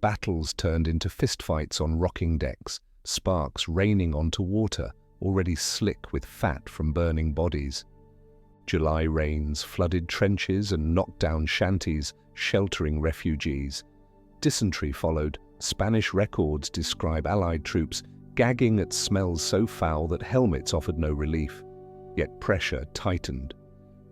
Battles turned into fistfights on rocking decks, sparks raining onto water, already slick with fat from burning bodies. July rains flooded trenches and knocked down shanties, sheltering refugees. Dysentery followed. Spanish records describe Allied troops gagging at smells so foul that helmets offered no relief. Yet pressure tightened.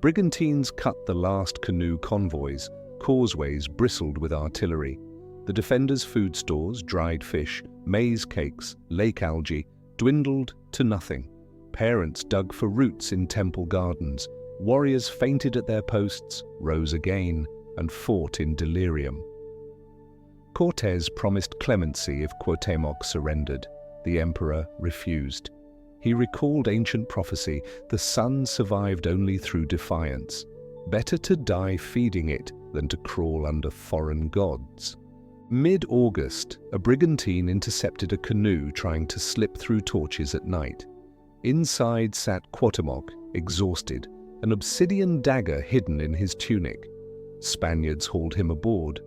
Brigantines cut the last canoe convoys, causeways bristled with artillery. The defenders' food stores, dried fish, maize cakes, lake algae, dwindled to nothing. Parents dug for roots in temple gardens. Warriors fainted at their posts, rose again, and fought in delirium. Cortés promised clemency if Cuauhtémoc surrendered. The emperor refused. He recalled ancient prophecy: the sun survived only through defiance. Better to die feeding it than to crawl under foreign gods. Mid-August, a brigantine intercepted a canoe trying to slip through torches at night. Inside sat Cuauhtémoc, exhausted, an obsidian dagger hidden in his tunic. Spaniards hauled him aboard.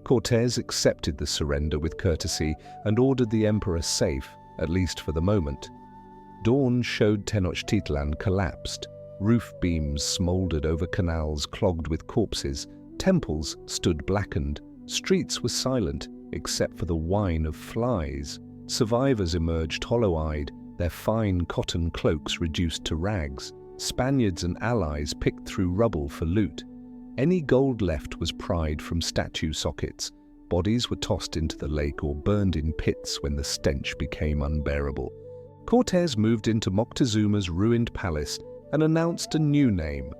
Cortés accepted the surrender with courtesy and ordered the emperor safe, at least for the moment. Dawn showed Tenochtitlan collapsed. Roof beams smoldered over canals clogged with corpses. Temples stood blackened. Streets were silent, except for the whine of flies. Survivors emerged hollow-eyed, their fine cotton cloaks reduced to rags. Spaniards and allies picked through rubble for loot. Any gold left was pried from statue sockets. Bodies were tossed into the lake or burned in pits when the stench became unbearable. Cortés moved into Moctezuma's ruined palace and announced a new name: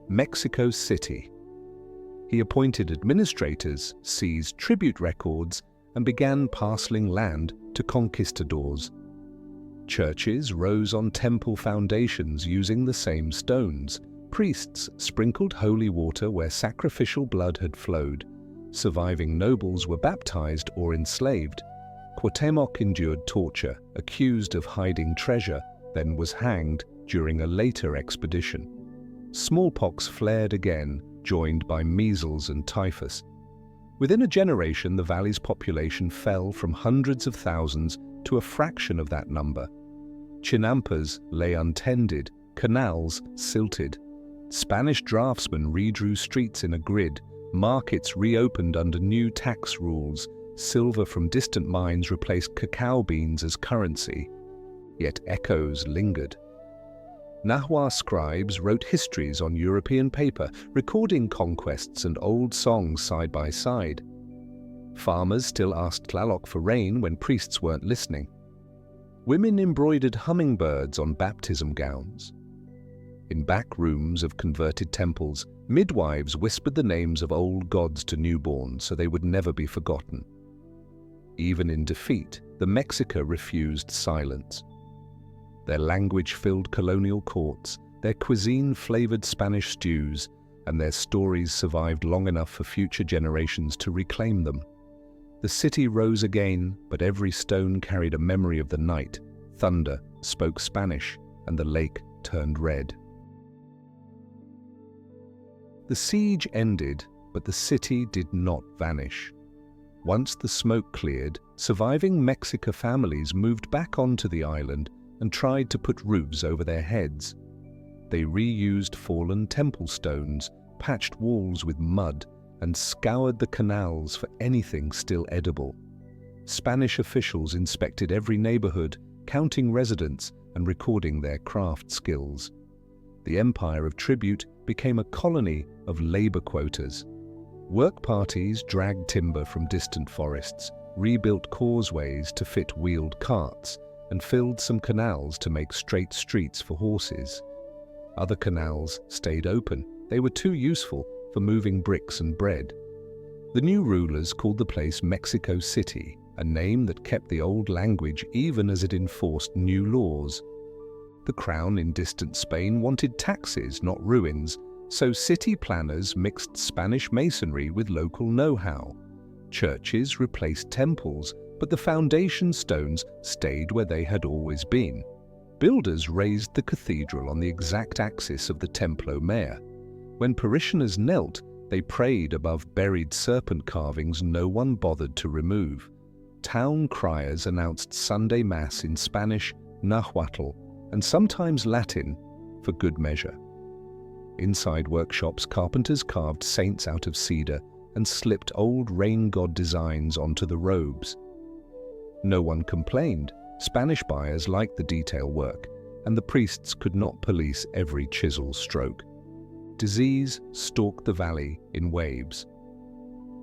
Mexico City. He appointed administrators, seized tribute records, and began parceling land to conquistadors. Churches rose on temple foundations using the same stones. Priests sprinkled holy water where sacrificial blood had flowed. Surviving nobles were baptized or enslaved. Cuauhtémoc endured torture, accused of hiding treasure, then was hanged during a later expedition. Smallpox flared again, joined by measles and typhus. Within a generation, the valley's population fell from hundreds of thousands to a fraction of that number. Chinampas lay untended, canals silted. Spanish draftsmen redrew streets in a grid. Markets reopened under new tax rules. Silver from distant mines replaced cacao beans as currency. Yet echoes lingered. Nahua scribes wrote histories on European paper, recording conquests and old songs side by side. Farmers still asked Tlaloc for rain when priests weren't listening. Women embroidered hummingbirds on baptism gowns. In back rooms of converted temples, midwives whispered the names of old gods to newborns so they would never be forgotten. Even in defeat, the Mexica refused silence. Their language filled colonial courts, their cuisine flavored Spanish stews, and their stories survived long enough for future generations to reclaim them. The city rose again, but every stone carried a memory of the night. Thunder spoke Spanish, and the lake turned red. The siege ended, but the city did not vanish. Once the smoke cleared, surviving Mexica families moved back onto the island and tried to put roofs over their heads. They reused fallen temple stones, patched walls with mud, and scoured the canals for anything still edible. Spanish officials inspected every neighborhood, counting residents and recording their craft skills. The empire of tribute became a colony of labor quotas. Work parties dragged timber from distant forests, rebuilt causeways to fit wheeled carts, and filled some canals to make straight streets for horses. Other canals stayed open. They were too useful for moving bricks and bread. The new rulers called the place Mexico City, a name that kept the old language even as it enforced new laws. The crown in distant Spain wanted taxes, not ruins, so city planners mixed Spanish masonry with local know-how. Churches replaced temples, but the foundation stones stayed where they had always been. Builders raised the cathedral on the exact axis of the Templo Mayor. When parishioners knelt, they prayed above buried serpent carvings no one bothered to remove. Town criers announced Sunday Mass in Spanish, Nahuatl, and sometimes Latin, for good measure. Inside workshops, carpenters carved saints out of cedar and slipped old rain god designs onto the robes. No one complained. Spanish buyers liked the detail work, and the priests could not police every chisel stroke. Disease stalked the valley in waves.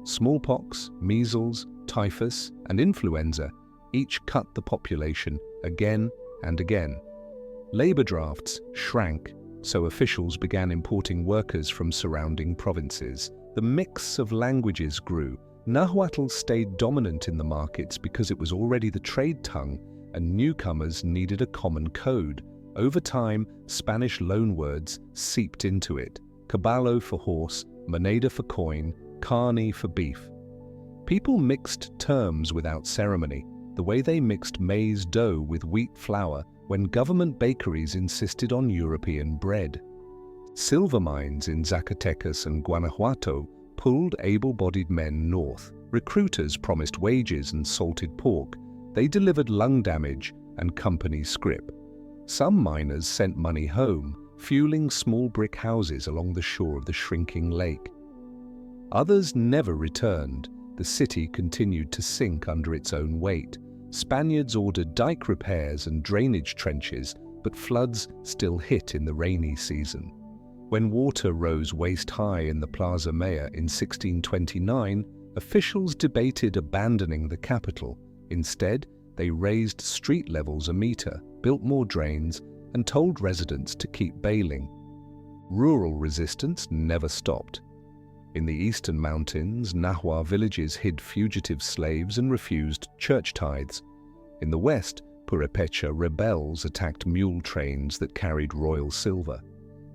Smallpox, measles, typhus, and influenza each cut the population again and again. Labor drafts shrank, so officials began importing workers from surrounding provinces. The mix of languages grew. Nahuatl stayed dominant in the markets because it was already the trade tongue, and newcomers needed a common code. Over time, Spanish loanwords seeped into it. Caballo for horse, moneda for coin, carne for beef. People mixed terms without ceremony, the way they mixed maize dough with wheat flour when government bakeries insisted on European bread. Silver mines in Zacatecas and Guanajuato pulled able-bodied men north. Recruiters promised wages and salted pork. They delivered lung damage and company scrip. Some miners sent money home, fueling small brick houses along the shore of the shrinking lake. Others never returned. The city continued to sink under its own weight. Spaniards ordered dike repairs and drainage trenches, but floods still hit in the rainy season. When water rose waist-high in the Plaza Mayor in 1629, officials debated abandoning the capital. Instead, they raised street levels a meter, built more drains, and told residents to keep bailing. Rural resistance never stopped. In the eastern mountains, Nahua villages hid fugitive slaves and refused church tithes. In the west, Purepecha rebels attacked mule trains that carried royal silver.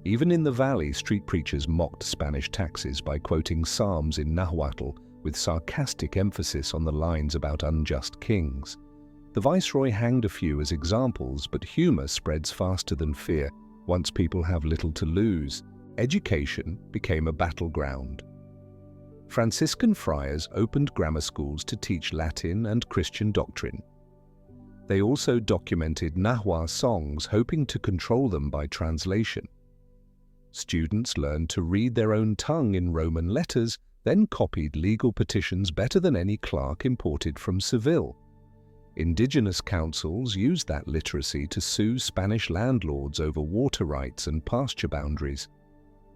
Even in the valley, street preachers mocked Spanish taxes by quoting psalms in Nahuatl with sarcastic emphasis on the lines about unjust kings. The viceroy hanged a few as examples, but humor spreads faster than fear. Once people have little to lose, education became a battleground. Franciscan friars opened grammar schools to teach Latin and Christian doctrine. They also documented Nahua songs, hoping to control them by translation. Students learned to read their own tongue in Roman letters, then copied legal petitions better than any clerk imported from Seville. Indigenous councils used that literacy to sue Spanish landlords over water rights and pasture boundaries.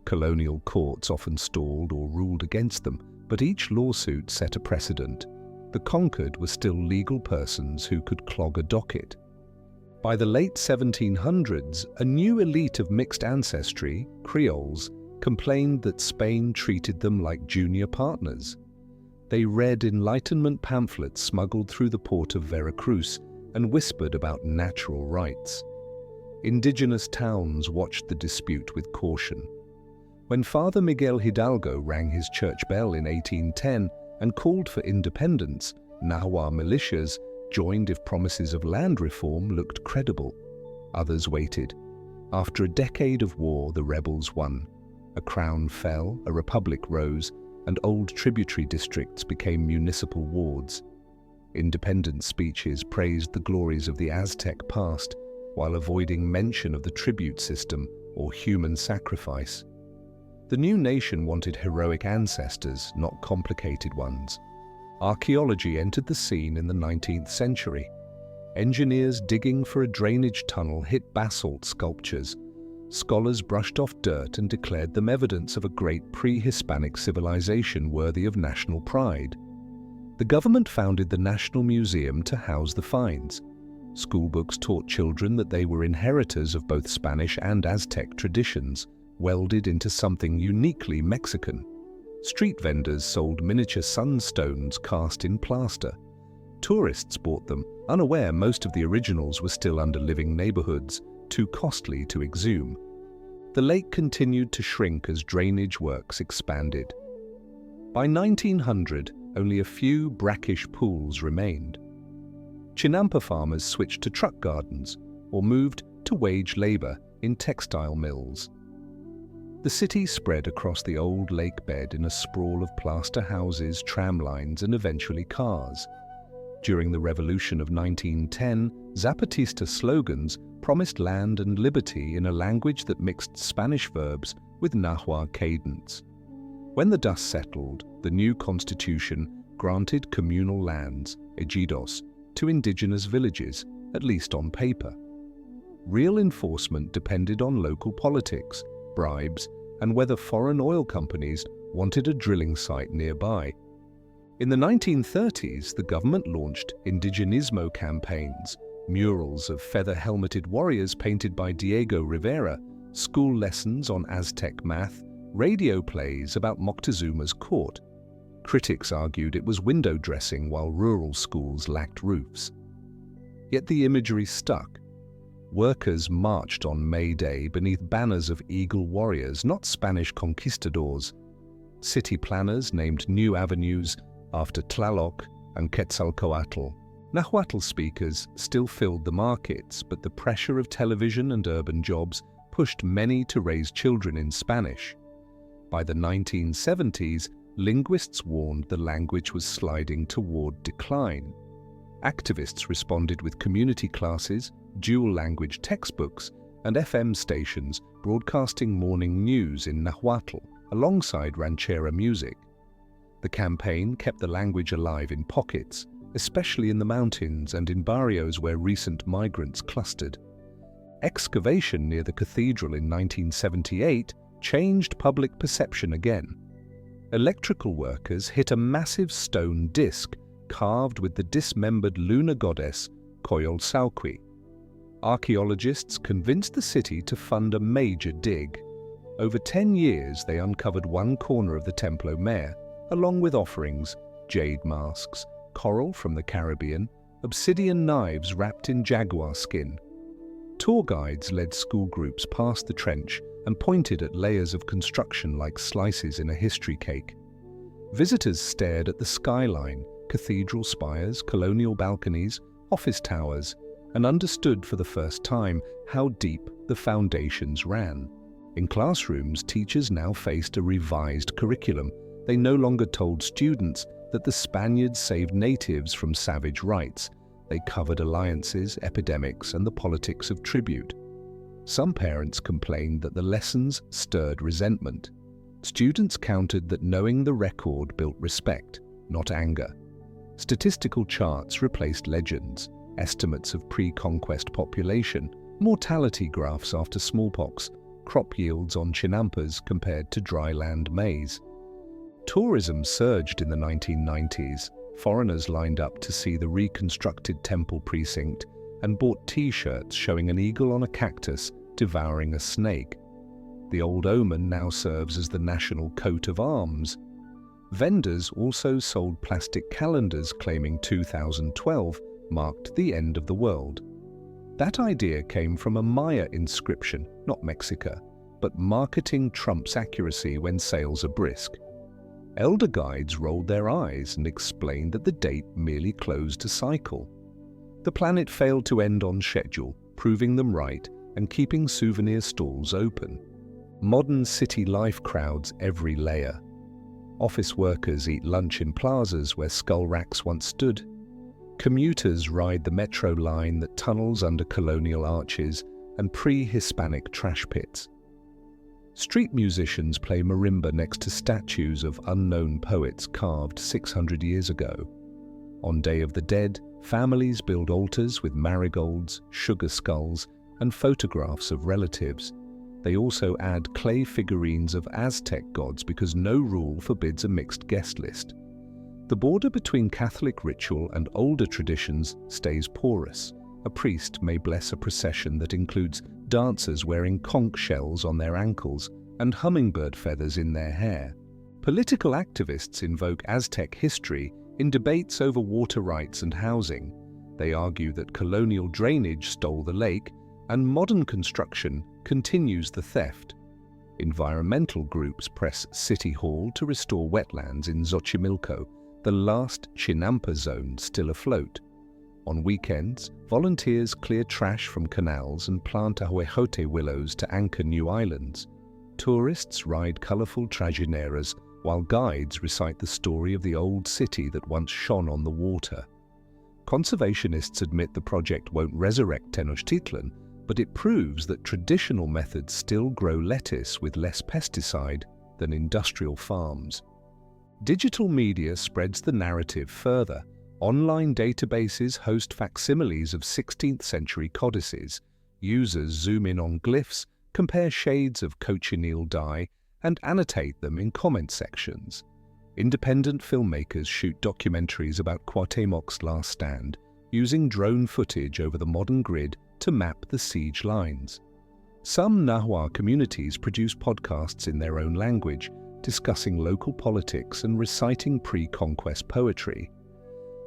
Colonial courts often stalled or ruled against them, but each lawsuit set a precedent. The conquered were still legal persons who could clog a docket. By the late 1700s, a new elite of mixed ancestry, Creoles, complained that Spain treated them like junior partners. They read Enlightenment pamphlets smuggled through the port of Veracruz and whispered about natural rights. Indigenous towns watched the dispute with caution. When Father Miguel Hidalgo rang his church bell in 1810 and called for independence, Nahua militias joined if promises of land reform looked credible. Others waited. After a decade of war, the rebels won. A crown fell, a republic rose, and old tributary districts became municipal wards. Independence speeches praised the glories of the Aztec past, while avoiding mention of the tribute system or human sacrifice. The new nation wanted heroic ancestors, not complicated ones. Archaeology entered the scene in the 19th century. Engineers digging for a drainage tunnel hit basalt sculptures. Scholars brushed off dirt and declared them evidence of a great pre-Hispanic civilization worthy of national pride. The government founded the National Museum to house the finds. Schoolbooks taught children that they were inheritors of both Spanish and Aztec traditions, welded into something uniquely Mexican. Street vendors sold miniature sunstones cast in plaster. Tourists bought them, unaware most of the originals were still under living neighborhoods, too costly to exhume. The lake continued to shrink as drainage works expanded. By 1900, only a few brackish pools remained. Chinampa farmers switched to truck gardens or moved to wage labor in textile mills. The city spread across the old lake bed in a sprawl of plaster houses, tram lines, and eventually cars. During the Revolution of 1910, Zapatista slogans promised land and liberty in a language that mixed Spanish verbs with Nahua cadence. When the dust settled, the new constitution granted communal lands, ejidos, to indigenous villages, at least on paper. Real enforcement depended on local politics, bribes, and whether foreign oil companies wanted a drilling site nearby. In the 1930s, the government launched indigenismo campaigns, murals of feather-helmeted warriors painted by Diego Rivera, school lessons on Aztec math, radio plays about Moctezuma's court. Critics argued it was window dressing while rural schools lacked roofs. Yet the imagery stuck. Workers marched on May Day beneath banners of eagle warriors, not Spanish conquistadors. City planners named new avenues after Tlaloc and Quetzalcoatl. Nahuatl speakers still filled the markets, but the pressure of television and urban jobs pushed many to raise children in Spanish. By the 1970s, linguists warned the language was sliding toward decline. Activists responded with community classes, dual-language textbooks, and FM stations broadcasting morning news in Nahuatl alongside ranchera music. The campaign kept the language alive in pockets, especially in the mountains and in barrios where recent migrants clustered. Excavation near the cathedral in 1978 changed public perception again. Electrical workers hit a massive stone disc carved with the dismembered lunar goddess Coyolxauhqui. Archaeologists convinced the city to fund a major dig. Over 10 years, they uncovered one corner of the Templo Mayor, along with offerings, jade masks, coral from the Caribbean, obsidian knives wrapped in jaguar skin. Tour guides led school groups past the trench and pointed at layers of construction like slices in a history cake. Visitors stared at the skyline, cathedral spires, colonial balconies, office towers, and understood for the first time how deep the foundations ran. In classrooms, teachers now faced a revised curriculum. They no longer told students that the Spaniards saved natives from savage rights. They covered alliances, epidemics, and the politics of tribute. Some parents complained that the lessons stirred resentment. Students countered that knowing the record built respect, not anger. Statistical charts replaced legends, estimates of pre-conquest population, mortality graphs after smallpox, crop yields on chinampas compared to dry land maize. Tourism surged in the 1990s. Foreigners lined up to see the reconstructed temple precinct and bought T-shirts showing an eagle on a cactus devouring a snake. The old omen now serves as the national coat of arms. Vendors also sold plastic calendars claiming 2012 marked the end of the world. That idea came from a Maya inscription, not Mexica, but marketing trumps accuracy when sales are brisk. Elder guides rolled their eyes and explained that the date merely closed a cycle. The planet failed to end on schedule, proving them right and keeping souvenir stalls open. Modern city life crowds every layer. Office workers eat lunch in plazas where skull racks once stood. Commuters ride the metro line that tunnels under colonial arches and pre-Hispanic trash pits. Street musicians play marimba next to statues of unknown poets carved 600 years ago. On Day of the Dead, families build altars with marigolds, sugar skulls, and photographs of relatives. They also add clay figurines of Aztec gods because no rule forbids a mixed guest list. The border between Catholic ritual and older traditions stays porous. A priest may bless a procession that includes dancers wearing conch shells on their ankles and hummingbird feathers in their hair. Political activists invoke Aztec history in debates over water rights and housing. They argue that colonial drainage stole the lake and modern construction continues the theft. Environmental groups press City Hall to restore wetlands in Xochimilco, the last Chinampa zone still afloat. On weekends, volunteers clear trash from canals and plant ahuejote willows to anchor new islands. Tourists ride colorful trajineras while guides recite the story of the old city that once shone on the water. Conservationists admit the project won't resurrect Tenochtitlan, but it proves that traditional methods still grow lettuce with less pesticide than industrial farms. Digital media spreads the narrative further. Online databases host facsimiles of 16th century codices. Users zoom in on glyphs, compare shades of cochineal dye, and annotate them in comment sections. Independent filmmakers shoot documentaries about Cuauhtémoc's last stand, using drone footage over the modern grid to map the siege lines. Some Nahua communities produce podcasts in their own language, discussing local politics and reciting pre-conquest poetry.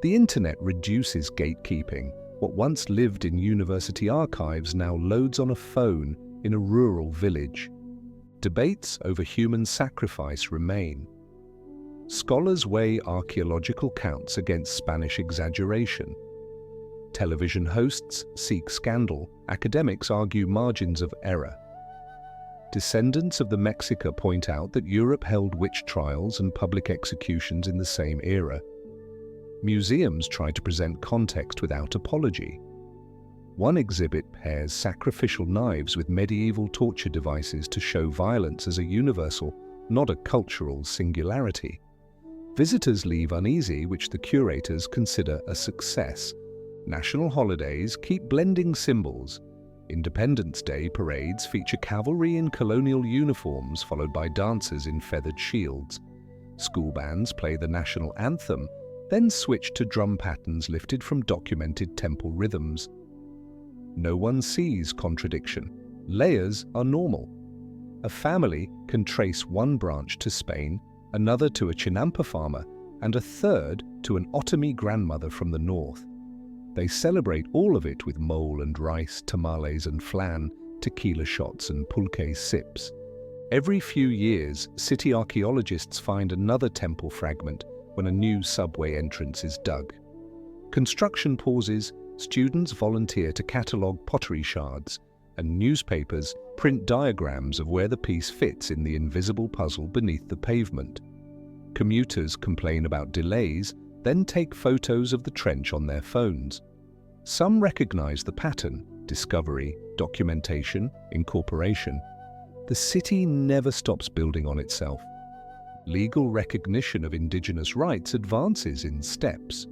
The internet reduces gatekeeping. What once lived in university archives now loads on a phone in a rural village. Debates over human sacrifice remain. Scholars weigh archaeological counts against Spanish exaggeration. Television hosts seek scandal. Academics argue margins of error. Descendants of the Mexica point out that Europe held witch trials and public executions in the same era. Museums try to present context without apology. One exhibit pairs sacrificial knives with medieval torture devices to show violence as a universal, not a cultural singularity. Visitors leave uneasy, which the curators consider a success. National holidays keep blending symbols. Independence Day parades feature cavalry in colonial uniforms followed by dancers in feathered shields. School bands play the national anthem, then switch to drum patterns lifted from documented temple rhythms. No one sees contradiction. Layers are normal. A family can trace one branch to Spain, another to a Chinampa farmer, and a third to an Otomi grandmother from the north. They celebrate all of it with mole and rice, tamales and flan, tequila shots and pulque sips. Every few years, city archaeologists find another temple fragment when a new subway entrance is dug. Construction pauses, students volunteer to catalogue pottery shards, and newspapers print diagrams of where the piece fits in the invisible puzzle beneath the pavement. Commuters complain about delays, then take photos of the trench on their phones. Some recognize the pattern: discovery, documentation, incorporation. The city never stops building on itself. Legal recognition of indigenous rights advances in steps.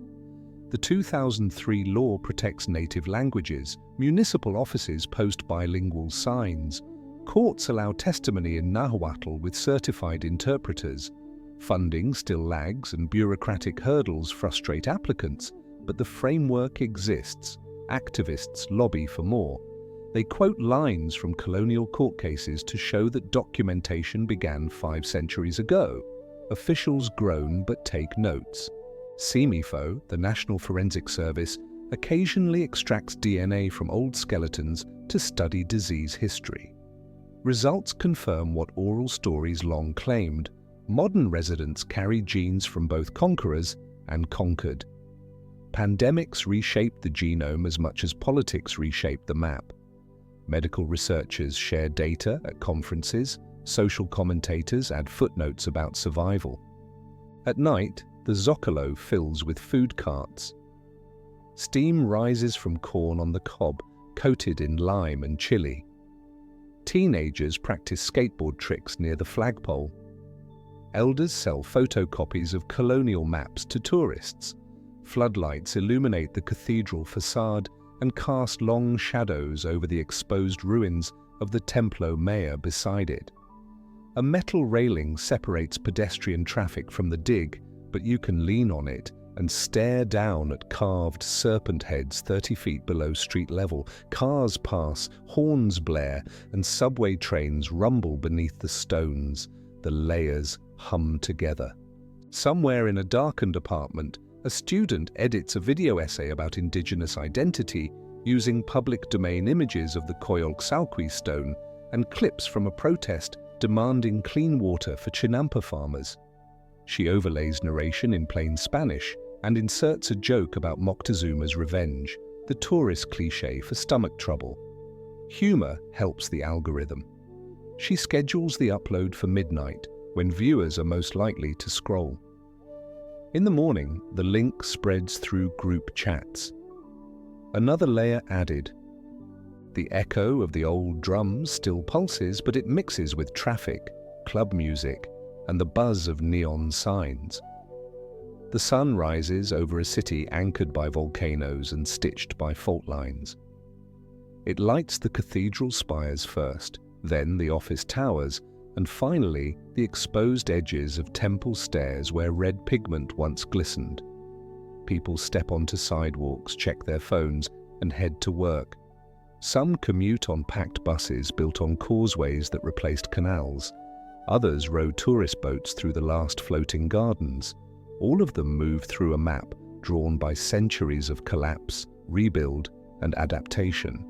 The 2003 law protects native languages. Municipal offices post bilingual signs. Courts allow testimony in Nahuatl with certified interpreters. Funding still lags and bureaucratic hurdles frustrate applicants, but the framework exists. Activists lobby for more. They quote lines from colonial court cases to show that documentation began 5 centuries ago. Officials groan but take notes. CIMIFO, the National Forensic Service, occasionally extracts DNA from old skeletons to study disease history. Results confirm what oral stories long claimed. Modern residents carry genes from both conquerors and conquered. Pandemics reshape the genome as much as politics reshape the map. Medical researchers share data at conferences, social commentators add footnotes about survival. At night, the Zocalo fills with food carts. Steam rises from corn on the cob, coated in lime and chili. Teenagers practice skateboard tricks near the flagpole. Elders sell photocopies of colonial maps to tourists. Floodlights illuminate the cathedral facade and cast long shadows over the exposed ruins of the Templo Mayor beside it. A metal railing separates pedestrian traffic from the dig, but you can lean on it and stare down at carved serpent heads 30 feet below street level. Cars pass, horns blare, and subway trains rumble beneath the stones. The layers hum together. Somewhere in a darkened apartment, a student edits a video essay about indigenous identity using public domain images of the Coyolxauhqui stone and clips from a protest demanding clean water for Chinampa farmers. She overlays narration in plain Spanish and inserts a joke about Moctezuma's revenge, the tourist cliché for stomach trouble. Humor helps the algorithm. She schedules the upload for midnight, when viewers are most likely to scroll. In the morning, the link spreads through group chats. Another layer added. The echo of the old drums still pulses, but it mixes with traffic, club music, and the buzz of neon signs. The sun rises over a city anchored by volcanoes and stitched by fault lines. It lights the cathedral spires first, then the office towers, and finally the exposed edges of temple stairs where red pigment once glistened. People step onto sidewalks, check their phones, and head to work. Some commute on packed buses built on causeways that replaced canals. Others row tourist boats through the last floating gardens. All of them move through a map drawn by centuries of collapse, rebuild, and adaptation.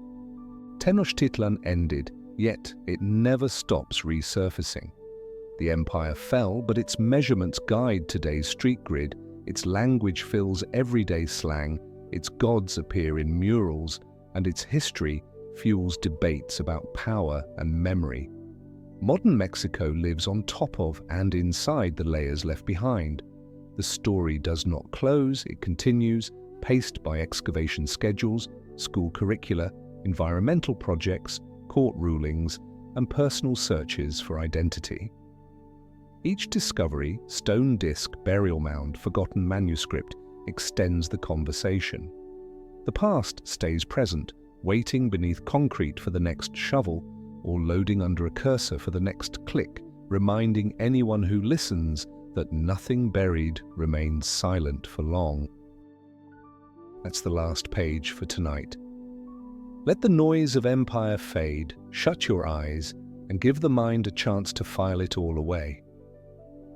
Tenochtitlan ended, yet it never stops resurfacing. The empire fell, but its measurements guide today's street grid, its language fills everyday slang, its gods appear in murals, and its history fuels debates about power and memory. Modern Mexico lives on top of and inside the layers left behind. The story does not close, it continues, paced by excavation schedules, school curricula, environmental projects, court rulings, and personal searches for identity. Each discovery, stone disc, burial mound, forgotten manuscript, extends the conversation. The past stays present, waiting beneath concrete for the next shovel, or loading under a cursor for the next click, reminding anyone who listens that nothing buried remains silent for long. That's the last page for tonight. Let the noise of empire fade, shut your eyes, and give the mind a chance to file it all away.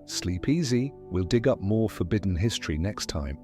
Sleep easy, we'll dig up more forbidden history next time.